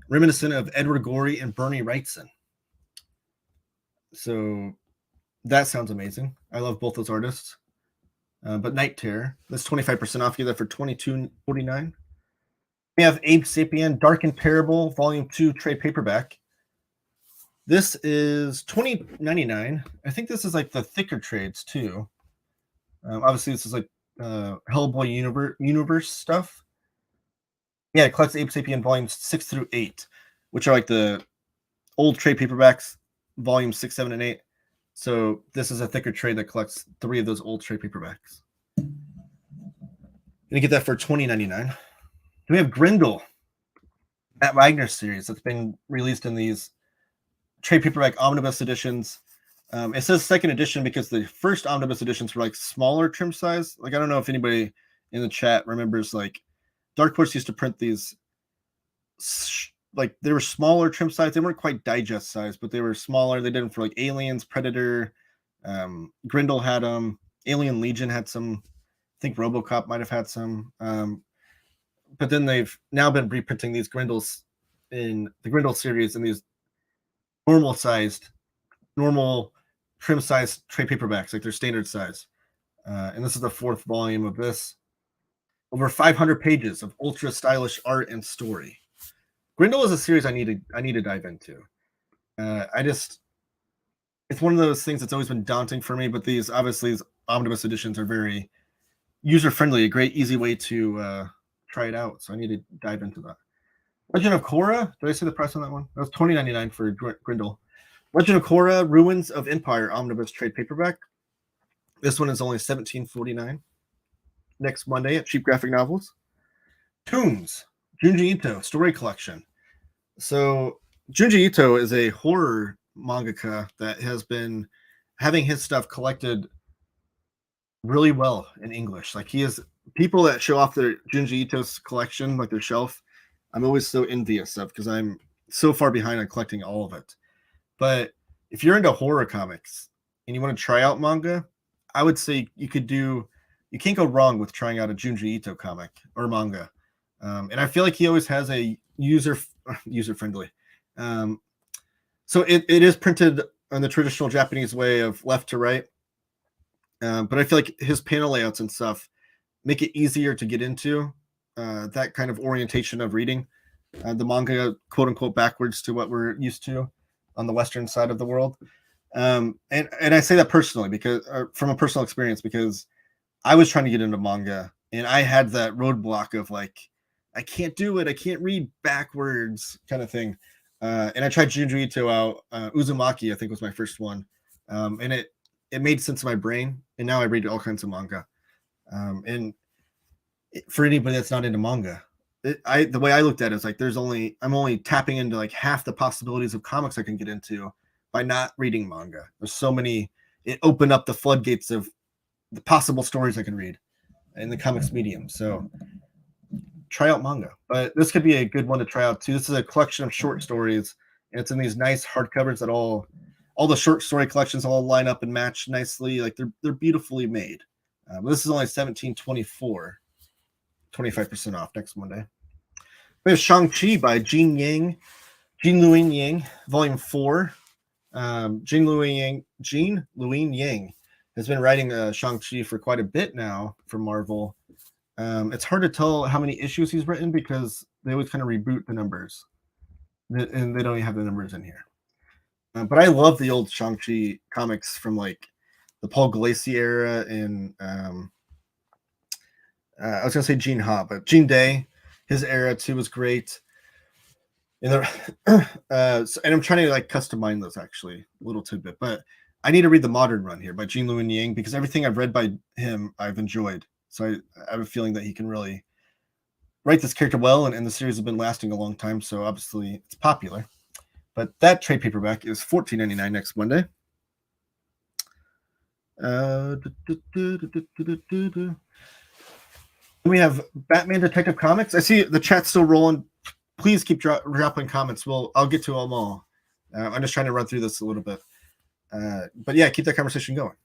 reminiscent of Edward Gorey and Bernie Wrightson. So that sounds amazing. I love both those artists. But Night Terror, that's 25% off. You get that for $22.49. We have Abe Sapien, Dark and Terrible, Volume 2 trade paperback. This is $20.99. I think this is like the thicker trades too. Obviously, this is like Hellboy universe stuff. Yeah, it collects Abe Sapien volumes 6 through 8, which are like the old trade paperbacks, volumes 6, 7, and 8. So this is a thicker trade that collects 3 of those old trade paperbacks. You get that for $20.99. Then we have Grindel, Matt Wagner series that's been released in these trade paperback omnibus editions. It says second edition because the first omnibus editions were like smaller trim size. Like, I don't know if anybody in the chat remembers, like, Dark Horse used to print these, like, they were smaller trim size. They weren't quite digest size, but they were smaller. They did them for like Aliens, Predator. Grindel had them. Alien Legion had some. I think RoboCop might have had some. But then they've now been reprinting these Grindels in the Grindel series in these normal trim size trade paperbacks, like their standard size. And this is the 4th volume of this. Over 500 pages of ultra stylish art and story. Grindel is a series I need to dive into. It's one of those things that's always been daunting for me, but these omnibus editions are very user friendly, a great easy way to try it out. So I need to dive into that. Legend of Korra. Did I say the price on that one? That was $20.99 for Grindel. Legend of Korra, Ruins of Empire omnibus trade paperback. This one is only $17.49. Next Monday at Cheap Graphic Novels. Tombs, Junji Ito story collection. So Junji Ito is a horror mangaka that has been having his stuff collected really well in English. Like, he has people that show off their Junji Ito's collection, like their shelf. I'm always so envious of, because I'm so far behind on collecting all of it. But if you're into horror comics and you want to try out manga, I would say you can't go wrong with trying out a Junji Ito comic or manga. And I feel like he always has a user friendly. So it is printed in the traditional Japanese way of left to right. But I feel like his panel layouts and stuff make it easier to get into that kind of orientation of reading the manga, quote unquote, backwards to what we're used to on the Western side of the world. And I say that personally because from a personal experience, because I was trying to get into manga and I had that roadblock of like, I can't do it. I can't read backwards kind of thing. And I tried Junji Ito out. Uzumaki, I think, was my first one. And it made sense in my brain. And now I read all kinds of manga. And for anybody that's not into manga, the way I looked at it is like, I'm only tapping into like half the possibilities of comics I can get into by not reading manga. There's so many. It opened up the floodgates of the possible stories I can read in the comics medium. So try out manga, but this could be a good one to try out too. This is a collection of short stories, and it's in these nice hardcovers that all the short story collections all line up and match nicely. Like they're beautifully made. But this is only $17.24, 25% off next Monday. We have Shang-Chi by Jean Luen Yang, Volume 4. Jean Luen Yang has been writing Shang-Chi for quite a bit now for Marvel. It's hard to tell how many issues he's written because they always kind of reboot the numbers, and they don't even have the numbers in here. But I love the old Shang-Chi comics from like the Paul Galassi era, and I was gonna say Gene Ha, but Gene Day, his era too was great. And and I'm trying to like custom mine those actually a little tidbit, but I need to read the modern run here by Gene Luen Yang, because everything I've read by him I've enjoyed. So I have a feeling that he can really write this character well, and the series has been lasting a long time, so obviously it's popular. But that trade paperback is $14.99 next Monday. We have Batman Detective Comics. I see the chat's still rolling. Please keep dropping comments. I'll get to them all. I'm just trying to run through this a little bit. But yeah, keep that conversation going.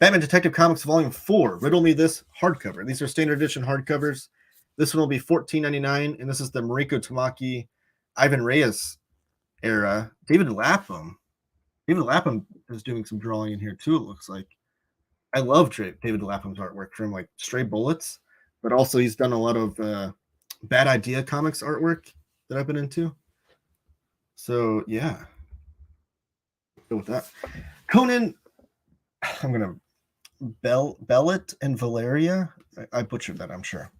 Batman Detective Comics Volume 4, Riddle Me This hardcover. These are standard edition hardcovers. This one will be $14.99, and this is the Mariko Tamaki, Ivan Reyes era. David Lapham is doing some drawing in here too, it looks like. I love David Lapham's artwork from like Stray Bullets, but also he's done a lot of Bad Idea Comics artwork that I've been into. So yeah, go with that. Conan, I'm gonna Bellet and Valeria. I butchered that, I'm sure.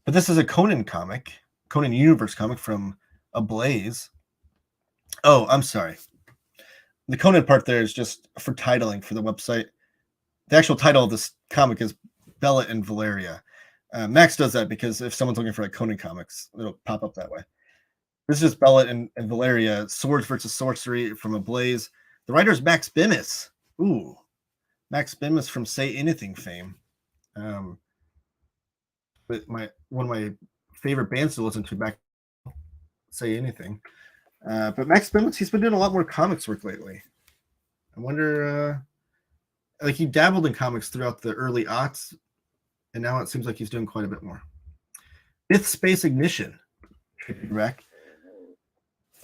But this is a Conan comic, Conan Universe comic from Ablaze. Oh, I'm sorry. The Conan part there is just for titling for the website. The actual title of this comic is Bellet and Valeria. Max does that because if someone's looking for like Conan comics, it'll pop up that way. This is Bellet and Valeria, Swords versus Sorcery from Ablaze. The writer is Max Bimis. Ooh, Max Bimis from Say Anything fame. But one of my favorite bands to listen to back, Say Anything. But Max Bimis, he's been doing a lot more comics work lately. I wonder, like he dabbled in comics throughout the early aughts, and now it seems like he's doing quite a bit more. Fifth Space Ignition,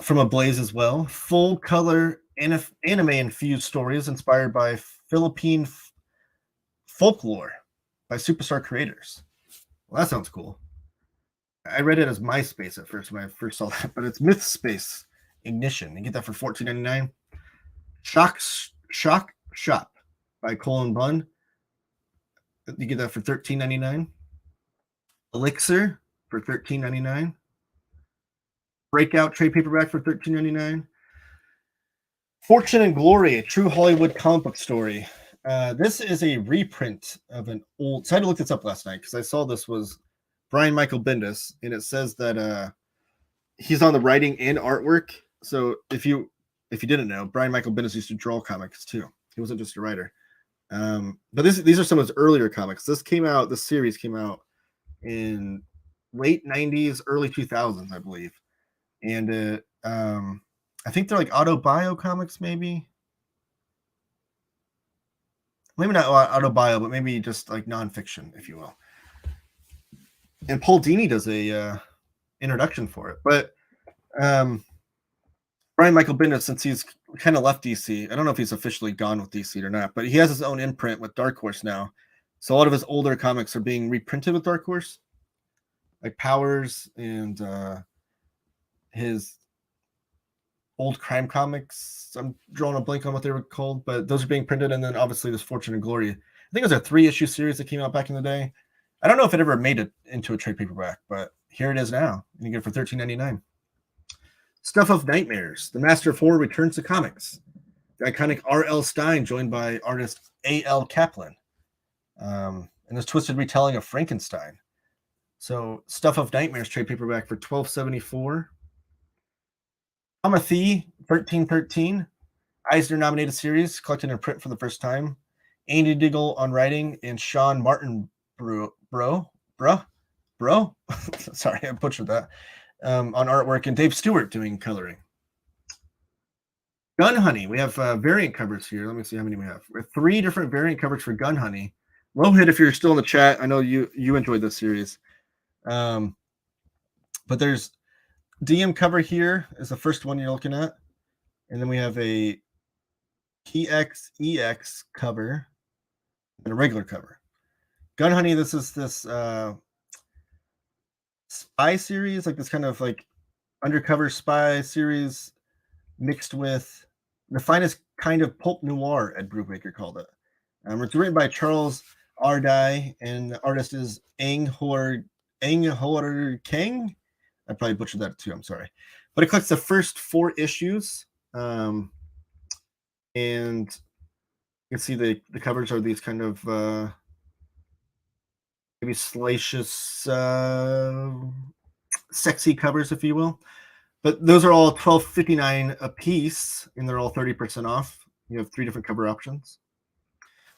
from Ablaze as well. Full color anime infused stories inspired by Philippine folklore by superstar creators. Well, that sounds cool. I read it as MySpace at first when I first saw that, but it's Myth Space Ignition. You get that for $14.99. Shock Shop by Colin Bunn. You get that for $13.99. Elixir for $13.99. Breakout trade paperback for $13.99. Fortune and Glory, a true Hollywood comic book story. This is a reprint of an old. So I had to look this up last night because I saw this was Brian Michael Bendis, and it says that he's on the writing and artwork. So if you didn't know, Brian Michael Bendis used to draw comics too. He wasn't just a writer. But these are some of his earlier comics. This series came out in late 90s, early 2000s, I believe. And I think they're like autobio comics, maybe not autobio, but maybe just like nonfiction, if you will. And Paul Dini does a introduction for it. But Brian Michael Bendis, since he's kind of left DC, I don't know if he's officially gone with DC or not, but he has his own imprint with Dark Horse now. So a lot of his older comics are being reprinted with Dark Horse, like Powers and his old crime comics. I'm drawing a blank on what they were called, but those are being printed. And then obviously this Fortune and Glory. I think it was a 3-issue series that came out back in the day. I don't know if it ever made it into a trade paperback, but here it is now. And you get it for $13.99. Stuff of Nightmares. The Master of Horror returns to comics. The iconic R.L. Stine, joined by artist A.L. Kaplan. And this twisted retelling of Frankenstein. So Stuff of Nightmares trade paperback for $12.74. Amathi 1313, Eisner nominated series, collected in print for the first time. Andy Diggle on writing and Sean Martin bro. Sorry, I butchered that. On artwork, and Dave Stewart doing coloring. Gun Honey. We have variant covers here. Let me see how many we have. We have 3 different variant covers for Gun Honey. Rohit, if you're still in the chat, I know you enjoyed this series. But there's DM cover here is the first one you're looking at. And then we have a PXEX cover and a regular cover. Gun Honey, this is this spy series, like this kind of like undercover spy series mixed with the finest kind of pulp noir, Ed Brubaker called it. It's written by Charles Ardai, and the artist is Ang Hor Kang. I probably butchered that too, I'm sorry. But it collects the first 4 issues. And You can see the covers are these kind of maybe salacious, sexy covers, if you will. But those are all $12.59 a piece, and they're all 30% off. You have 3 different cover options.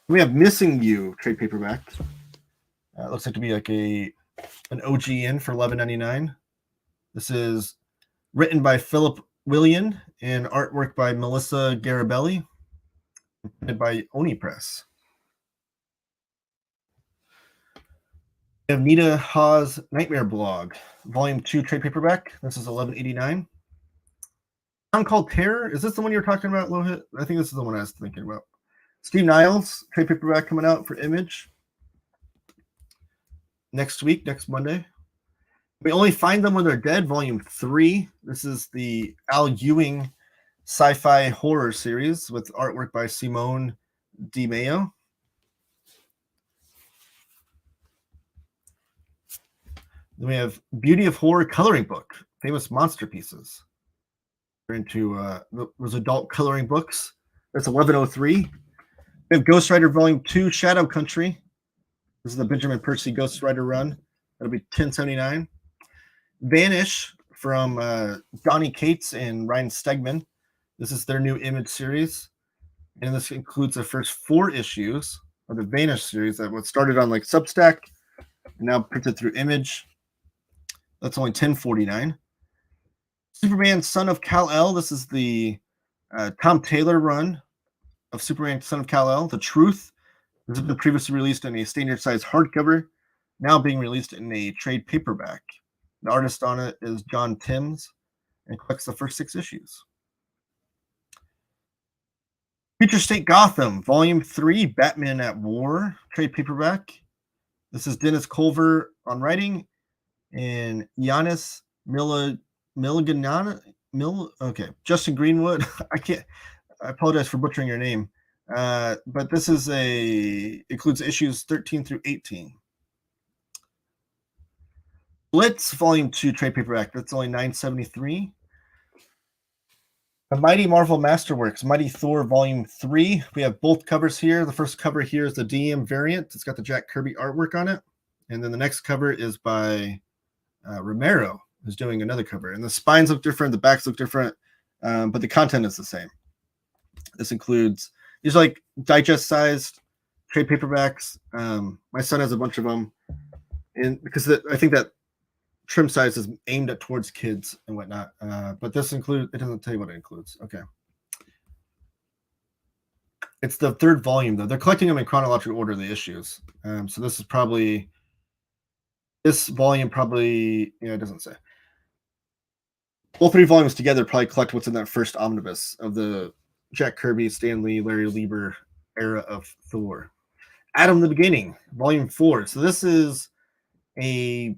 We have Missing You trade paperback. It looks like to be like an OGN for $11.99. This is written by Philip Willian and artwork by Melissa Garabelli, printed by Oni Press. We have Nita Hawes' Nightmare Blog, Volume 2 trade paperback. This is $11.89. Town Called Terror. Is this the one you were talking about, Lohit? I think this is the one I was thinking about. Steve Niles, trade paperback coming out for Image next week, next Monday. We Only Find Them When They're Dead, Volume 3. This is the Al Ewing sci-fi horror series with artwork by Simone Di Maio. Then we have Beauty of Horror coloring book, famous monster pieces. We're into those adult coloring books. That's $11.03. We have Ghost Rider Volume 2, Shadow Country. This is the Benjamin Percy Ghost Rider run. That'll be $10.79. Vanish from Donnie Cates and Ryan Stegman. This is their new Image series. And this includes the first 4 issues of the Vanish series that was started on like Substack and now printed through Image. That's only $10.49. Superman Son of Kal-El. This is the Tom Taylor run of Superman Son of Kal-El. The Truth. This has been previously released in a standard size hardcover, now being released in a trade paperback. The artist on it is John Timms and collects the first 6 issues. Future State Gotham, Volume 3, Batman at War, trade paperback. This is Dennis Culver on writing and Giannis Miliganana. Justin Greenwood. I apologize for butchering your name. But this is includes issues 13 through 18. Blitz Volume 2 trade paperback. That's only $9.73. The Mighty Marvel Masterworks, Mighty Thor Volume 3. We have both covers here. The first cover here is the DM variant. It's got the Jack Kirby artwork on it. And then the next cover is by Romero, who's doing another cover. And the spines look different, the backs look different, but the content is the same. This includes, these are like digest-sized trade paperbacks. My son has a bunch of them. And because I think that trim size is aimed at towards kids and whatnot. But this includes, it doesn't tell you what it includes. Okay. It's the 3rd volume, though. They're collecting them in chronological order, the issues. So this is probably, this volume probably, it doesn't say. All 3 volumes together probably collect what's in that first omnibus of the Jack Kirby, Stan Lee, Larry Lieber era of Thor. Adam the Beginning, Volume 4. So this is a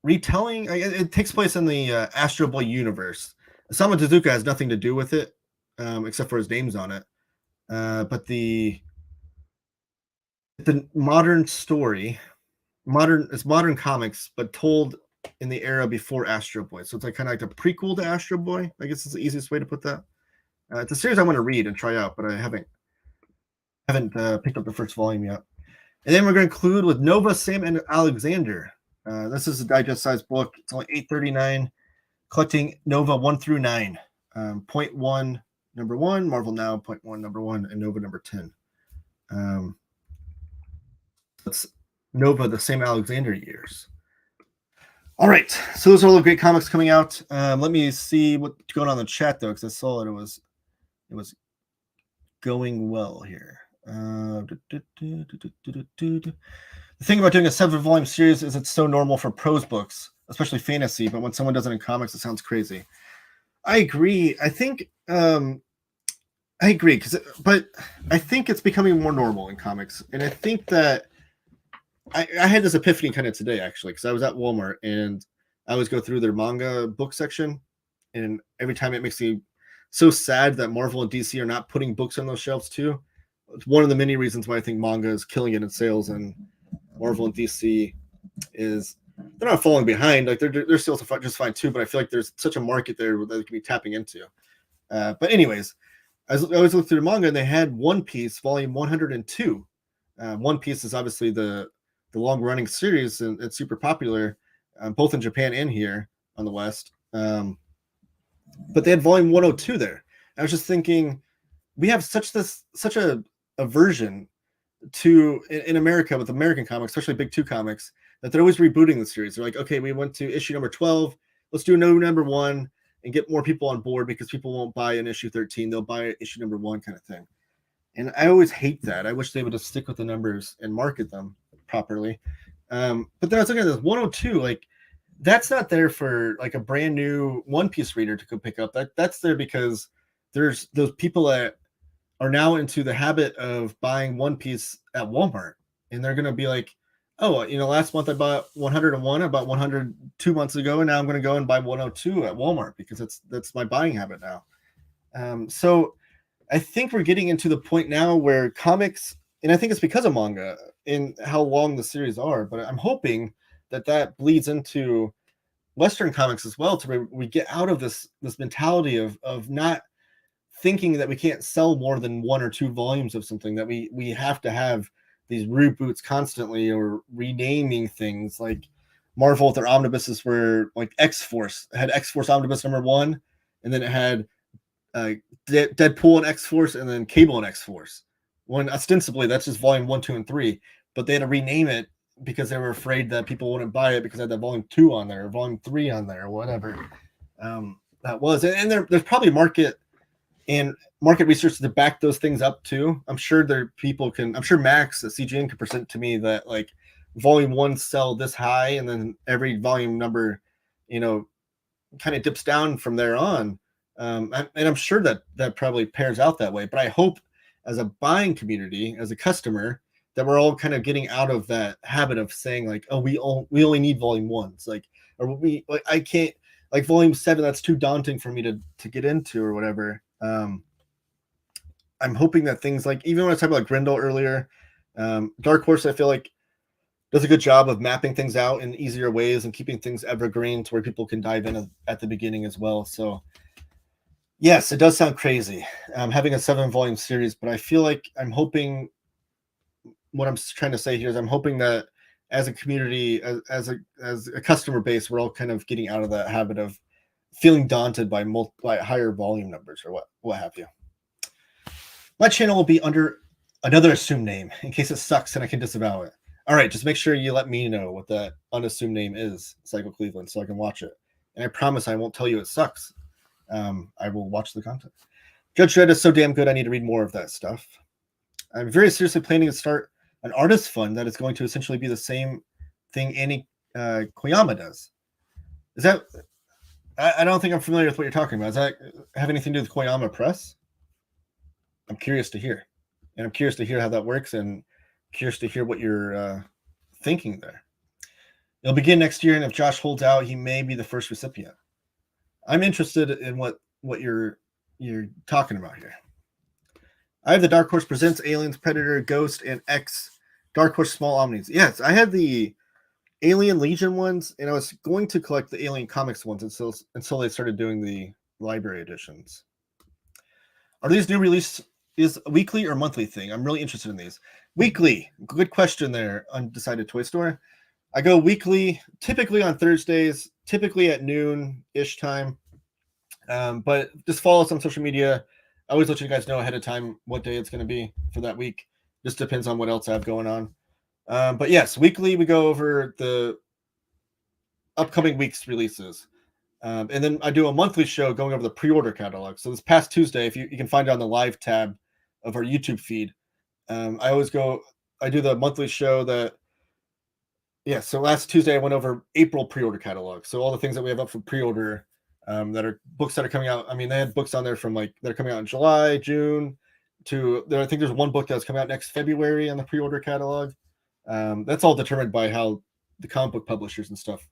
retelling. It takes place in the Astro Boy universe. Osamu Tezuka has nothing to do with it, except for his name's on it. But the modern story, it's modern comics, but told in the era before Astro Boy. So it's like kind of like a prequel to Astro Boy. I guess is the easiest way to put that. It's a series I want to read and try out, but I haven't picked up the first volume yet. And then we're going to conclude with Nova, Sam, and Alexander. This is a digest-sized book. It's only $8.39, collecting Nova 1 through 9. Point 1, number 1, Marvel Now, Point 1, number 1, and Nova number 10. That's Nova, the Sam Alexander years. All right, so those are all the great comics coming out. Let me see what's going on in the chat, though, because I saw it was going well here. The thing about doing a 7-volume series is it's so normal for prose books, especially fantasy, but when someone does it in comics, it sounds crazy. I agree. I think I agree, but I think it's becoming more normal in comics, and I think that I had this epiphany kind of today, actually, because I was at Walmart and I always go through their manga book section, and every time it makes me so sad that Marvel and DC are not putting books on those shelves too. It's one of the many reasons why I think manga is killing it in sales, and Marvel and DC is they're not falling behind. Like they're still just fine too, but I feel like there's such a market there that they can be tapping into. But anyways, I always looked through the manga, and they had One Piece volume 102. One Piece is obviously the long running series, and it's super popular, both in Japan and here on the West. But they had volume 102 there. I was just thinking, we have such a aversion to in America with American comics, especially Big Two comics, that they're always rebooting the series. They're like, okay, we went to issue number 12, let's do a new number 1 and get more people on board, because people won't buy an issue 13, they'll buy issue number 1 kind of thing. And I always hate that. I wish they would just stick with the numbers and market them properly. But then I was looking at this 102, like that's not there for like a brand new One Piece reader to go pick up. That's there because there's those people that are now into the habit of buying One Piece at Walmart, and they're going to be like, oh, last month I bought 101, I bought 100 2 months ago, and now I'm going to go and buy 102 at Walmart because that's my buying habit now. So I think we're getting into the point now where comics, and I think it's because of manga and how long the series are, but I'm hoping that bleeds into Western comics as well, to where we get out of this mentality of not thinking that we can't sell more than 1 or 2 volumes of something, that we have to have these reboots constantly or renaming things. Like Marvel with their omnibuses, where like X-Force had X-Force Omnibus number 1, and then it had Deadpool and X-Force, and then Cable and X-Force, when ostensibly that's just volume 1, 2, and 3, but they had to rename it because they were afraid that people wouldn't buy it because it had that volume 2 on there or volume 3 on there or whatever that was. And there's probably market research to back those things up too. I'm sure I'm sure Max at CGN can present to me that like volume 1 sell this high, and then every volume number, kind of dips down from there on. And I'm sure that probably pairs out that way. But I hope, as a buying community, as a customer, that we're all kind of getting out of that habit of saying like, oh, we only need volume 1s, like, or I can't, like volume 7, that's too daunting for me to get into or whatever. I'm hoping that things like, even when I was talking about Grendel earlier, Dark Horse, I feel like does a good job of mapping things out in easier ways and keeping things evergreen to where people can dive in at the beginning as well. So yes, it does sound crazy having a 7-volume series, but I feel like I'm hoping, what I'm trying to say here is I'm hoping that as a community, as a customer base, we're all kind of getting out of that habit of feeling daunted by higher volume numbers or what have you. My channel will be under another assumed name in case it sucks and I can disavow it. All right, just make sure you let me know what that unassumed name is, Psycho Cleveland, so I can watch it. And I promise I won't tell you it sucks. I will watch the content. Judge Dredd is so damn good, I need to read more of that stuff. I'm very seriously planning to start an artist fund that is going to essentially be the same thing Annie Koyama does. Is that... I don't think I'm familiar with what you're talking about. Does that have anything to do with Koyama Press? I'm curious to hear. And I'm curious to hear how that works, and curious to hear what you're thinking there. It'll begin next year, and if Josh holds out, he may be the first recipient. I'm interested in what you're talking about here. I have the Dark Horse Presents Aliens, Predator, Ghost, and X Dark Horse Small Omnis. Yes, I had the Alien Legion ones, and I was going to collect the Alien Comics ones until they started doing the library editions. Are these new releases a weekly or monthly thing? I'm really interested in these. Weekly. Good question there, Undecided Toy Store. I go weekly, typically on Thursdays, typically at noon-ish time. But just follow us on social media. I always let you guys know ahead of time what day it's going to be for that week. Just depends on what else I have going on. But yes, weekly we go over the upcoming week's releases. And then I do a monthly show going over the pre-order catalog. So this past Tuesday, if you can find it on the live tab of our YouTube feed, I do the monthly show so last Tuesday I went over April pre-order catalog. So all the things that we have up for pre-order that are books that are coming out. I mean, they had books on there from that are coming out in July, June to I think there's one book that's coming out next February on the pre-order catalog. That's all determined by how the comic book publishers and stuff,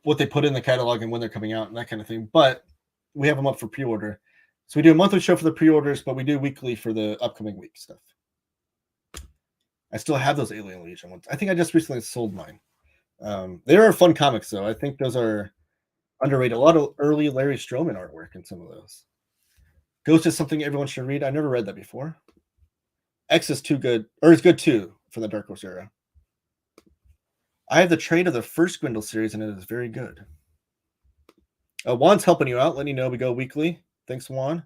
what they put in the catalog and when they're coming out and that kind of thing. But we have them up for pre-order. So we do a monthly show for the pre-orders, but we do weekly for the upcoming week stuff. I still have those Alien Legion ones. I think I just recently sold mine. They are fun comics, though. I think those are underrated. A lot of early Larry Stroman artwork in some of those. Ghost is something everyone should read. I never read that before. X is too good, or is good too for the Dark Horse era. I have the trade of the first Gwendol series, and it is very good. Juan's helping you out, letting you know we go weekly. Thanks, Juan.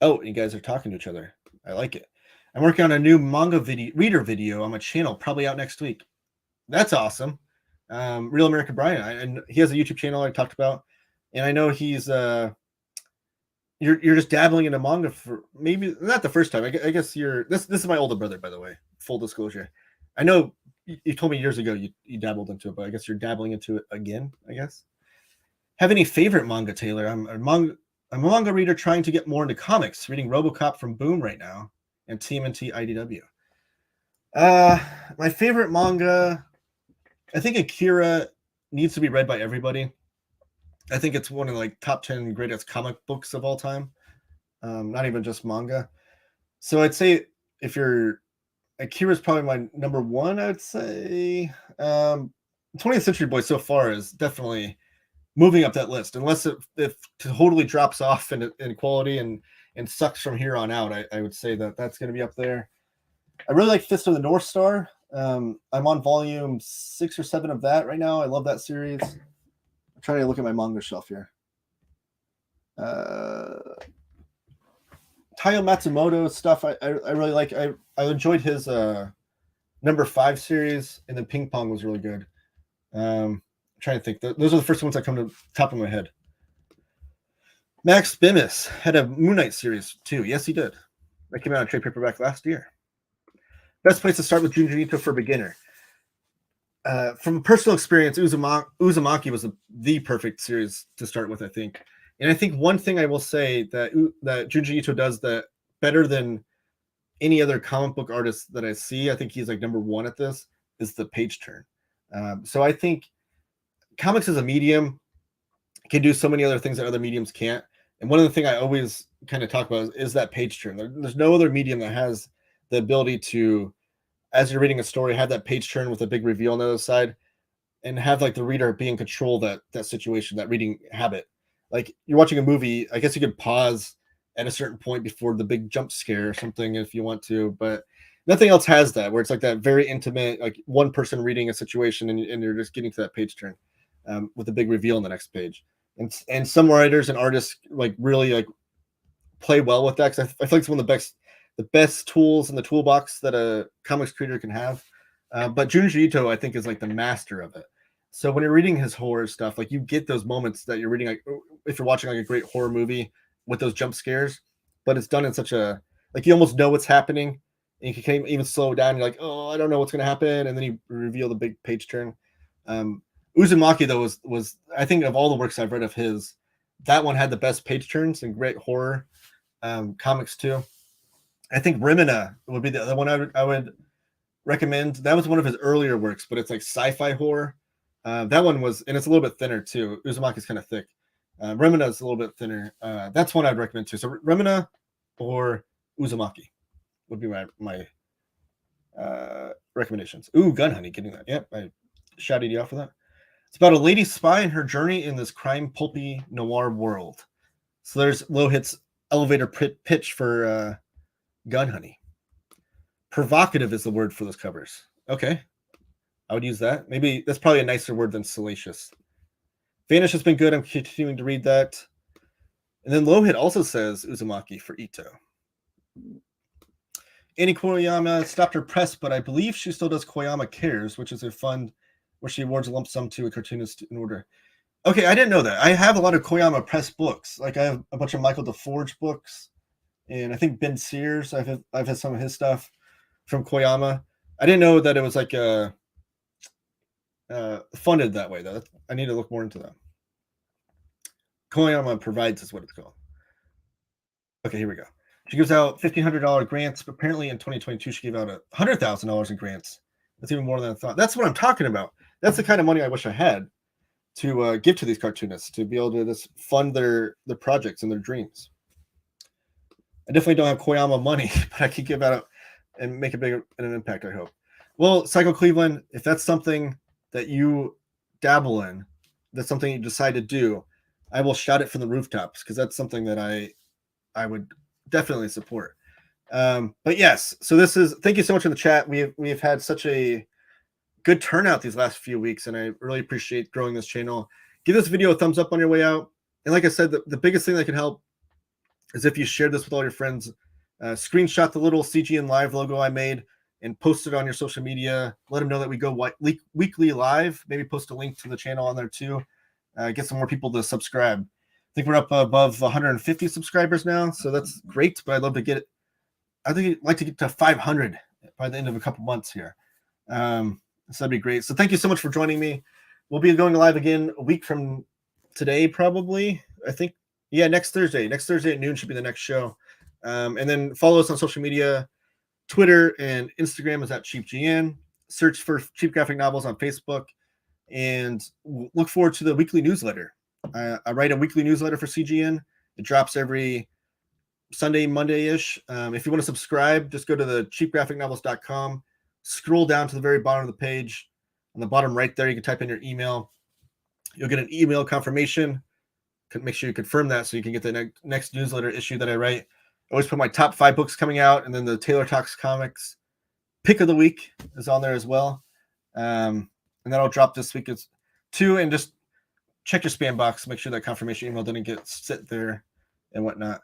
Oh, you guys are talking to each other. I like it. I'm working on a new manga reader video on my channel, probably out next week. That's awesome. Real American Brian, and he has a YouTube channel I talked about, and I know he's you're just dabbling into manga for maybe not the first time. I guess you're this is my older brother, by the way. Full disclosure. I know you told me years ago you dabbled into it, but I guess you're dabbling into it again, I guess. Have any favorite manga, Taylor? I'm a manga reader trying to get more into comics, reading RoboCop from Boom right now and TMNT IDW. My favorite manga, I think Akira needs to be read by everybody. I think it's one of like top 10 greatest comic books of all time. Not even just manga. So I'd say if you're Akira's probably my number one, I would say. 20th Century Boy so far is definitely moving up that list, unless it totally drops off in quality and sucks from here on out. I would say that's going to be up there. I really like Fist of the North Star. I'm on volume 6 or 7 of that right now. I love that series. I'm trying to look at my manga shelf here. Taiyo Matsumoto stuff I really like. I enjoyed his number 5 series, and then Ping Pong was really good. I'm trying to think. Those are the first ones that come to the top of my head. Max Bimis had a Moon Knight series too. Yes, he did. That came out in trade paperback last year. Best place to start with Junji Ito for beginner. From personal experience, Uzumaki was the perfect series to start with, I think. And I think one thing I will say that Junji Ito does that better than any other comic book artist that I see, I think he's like number 1 at this, is the page turn. So I think comics as a medium can do so many other things that other mediums can't. And one of the things I always kind of talk about is that page turn. There's no other medium that has the ability to, as you're reading a story, have that page turn with a big reveal on the other side, and have like the reader be in control of that situation, that reading habit. Like you're watching a movie, I guess you could pause at a certain point before the big jump scare or something if you want to, but nothing else has that, where it's like that very intimate, like one person reading a situation and you're just getting to that page turn with a big reveal on the next page. And some writers and artists like really like play well with that, because I feel like it's one of the best tools in the toolbox that a comics creator can have. But Junji Ito, I think, is like the master of it. So when you're reading his horror stuff, like you get those moments that you're reading, like if you're watching like a great horror movie with those jump scares, but it's done in such a, like you almost know what's happening, and you can even slow down. You're like, oh, I don't know what's going to happen, and then you reveal the big page turn. Uzumaki though was I think of all the works I've read of his, that one had the best page turns and great horror comics too. I think Rimina would be the other one I would recommend. That was one of his earlier works, but it's like sci-fi horror. That one was, and it's a little bit thinner too. Uzumaki's kind of thick. Rimina is a little bit thinner. That's one I'd recommend too. So Rimina or Uzumaki would be my recommendations. Ooh, Gun Honey, getting that. Yep, I shouted you out for that. It's about a lady spy and her journey in this crime pulpy noir world. So there's Lohit's elevator pitch for Gun Honey. Provocative is the word for those covers. Okay, I would use that. Maybe that's probably a nicer word than salacious. Vanish has been good. I'm continuing to read that. And then Lohit also says Uzumaki for Ito. Annie Koyama stopped her press, but I believe she still does Koyama Cares, which is a fund where she awards a lump sum to a cartoonist in order. Okay, I didn't know that. I have a lot of Koyama press books. Like I have a bunch of Michael DeForge books, and I think Ben Sears. I've had some of his stuff from Koyama. I didn't know that it was like funded that way though. I need to look more into that. Koyama Provides is what it's called. Okay, here we go. She gives out $1,500 grants, but apparently in 2022 she gave out $100,000 in grants. That's even more than I thought. That's what I'm talking about. That's the kind of money I wish I had to give to these cartoonists, to be able to just fund their projects and their dreams. I definitely don't have Koyama money, but I can give out and make a big an impact, I hope. Well, Psycho Cleveland, if that's something that you dabble in, that's something you decide to do, I will shout it from the rooftops, because that's something that I I would definitely support. But yes, so thank you so much in the chat. We've had such a good turnout these last few weeks, and I really appreciate growing this channel. Give this video a thumbs up on your way out. And like I said, the biggest thing that can help is if you share this with all your friends. Screenshot the little CGN Live logo I made and post it on your social media. Let them know that we go weekly live. Maybe post a link to the channel on there too. Get some more people to subscribe. I think we're up above 150 subscribers now, so that's great. But I'd love to get it. I think I'd like to get to 500 by the end of a couple months here. So that'd be great. So thank you so much for joining me. We'll be going live again a week from today, probably. I think, yeah, next Thursday. Next Thursday at noon should be the next show. And then follow us on social media. Twitter and Instagram is at CheapGN. Search for Cheap Graphic Novels on Facebook. And look forward to the weekly newsletter. I write a weekly newsletter for CGN. It drops every Sunday, Monday-ish. If you want to subscribe, just go to the cheapgraphicnovels.com. Scroll down to the very bottom of the page. On the bottom right there, you can type in your email. You'll get an email confirmation. Make sure you confirm that so you can get the next newsletter issue that I write. I always put my top 5 books coming out, and then the Taylor Talks Comics pick of the week is on there as well. And that'll drop this week too. And just check your spam box. Make sure that confirmation email didn't get sit there and whatnot.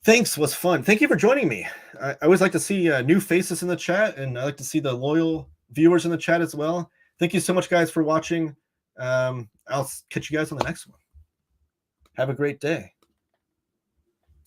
Thanks. Was fun. Thank you for joining me. I always like to see new faces in the chat, and I like to see the loyal viewers in the chat as well. Thank you so much, guys, for watching. I'll catch you guys on the next one. Have a great day.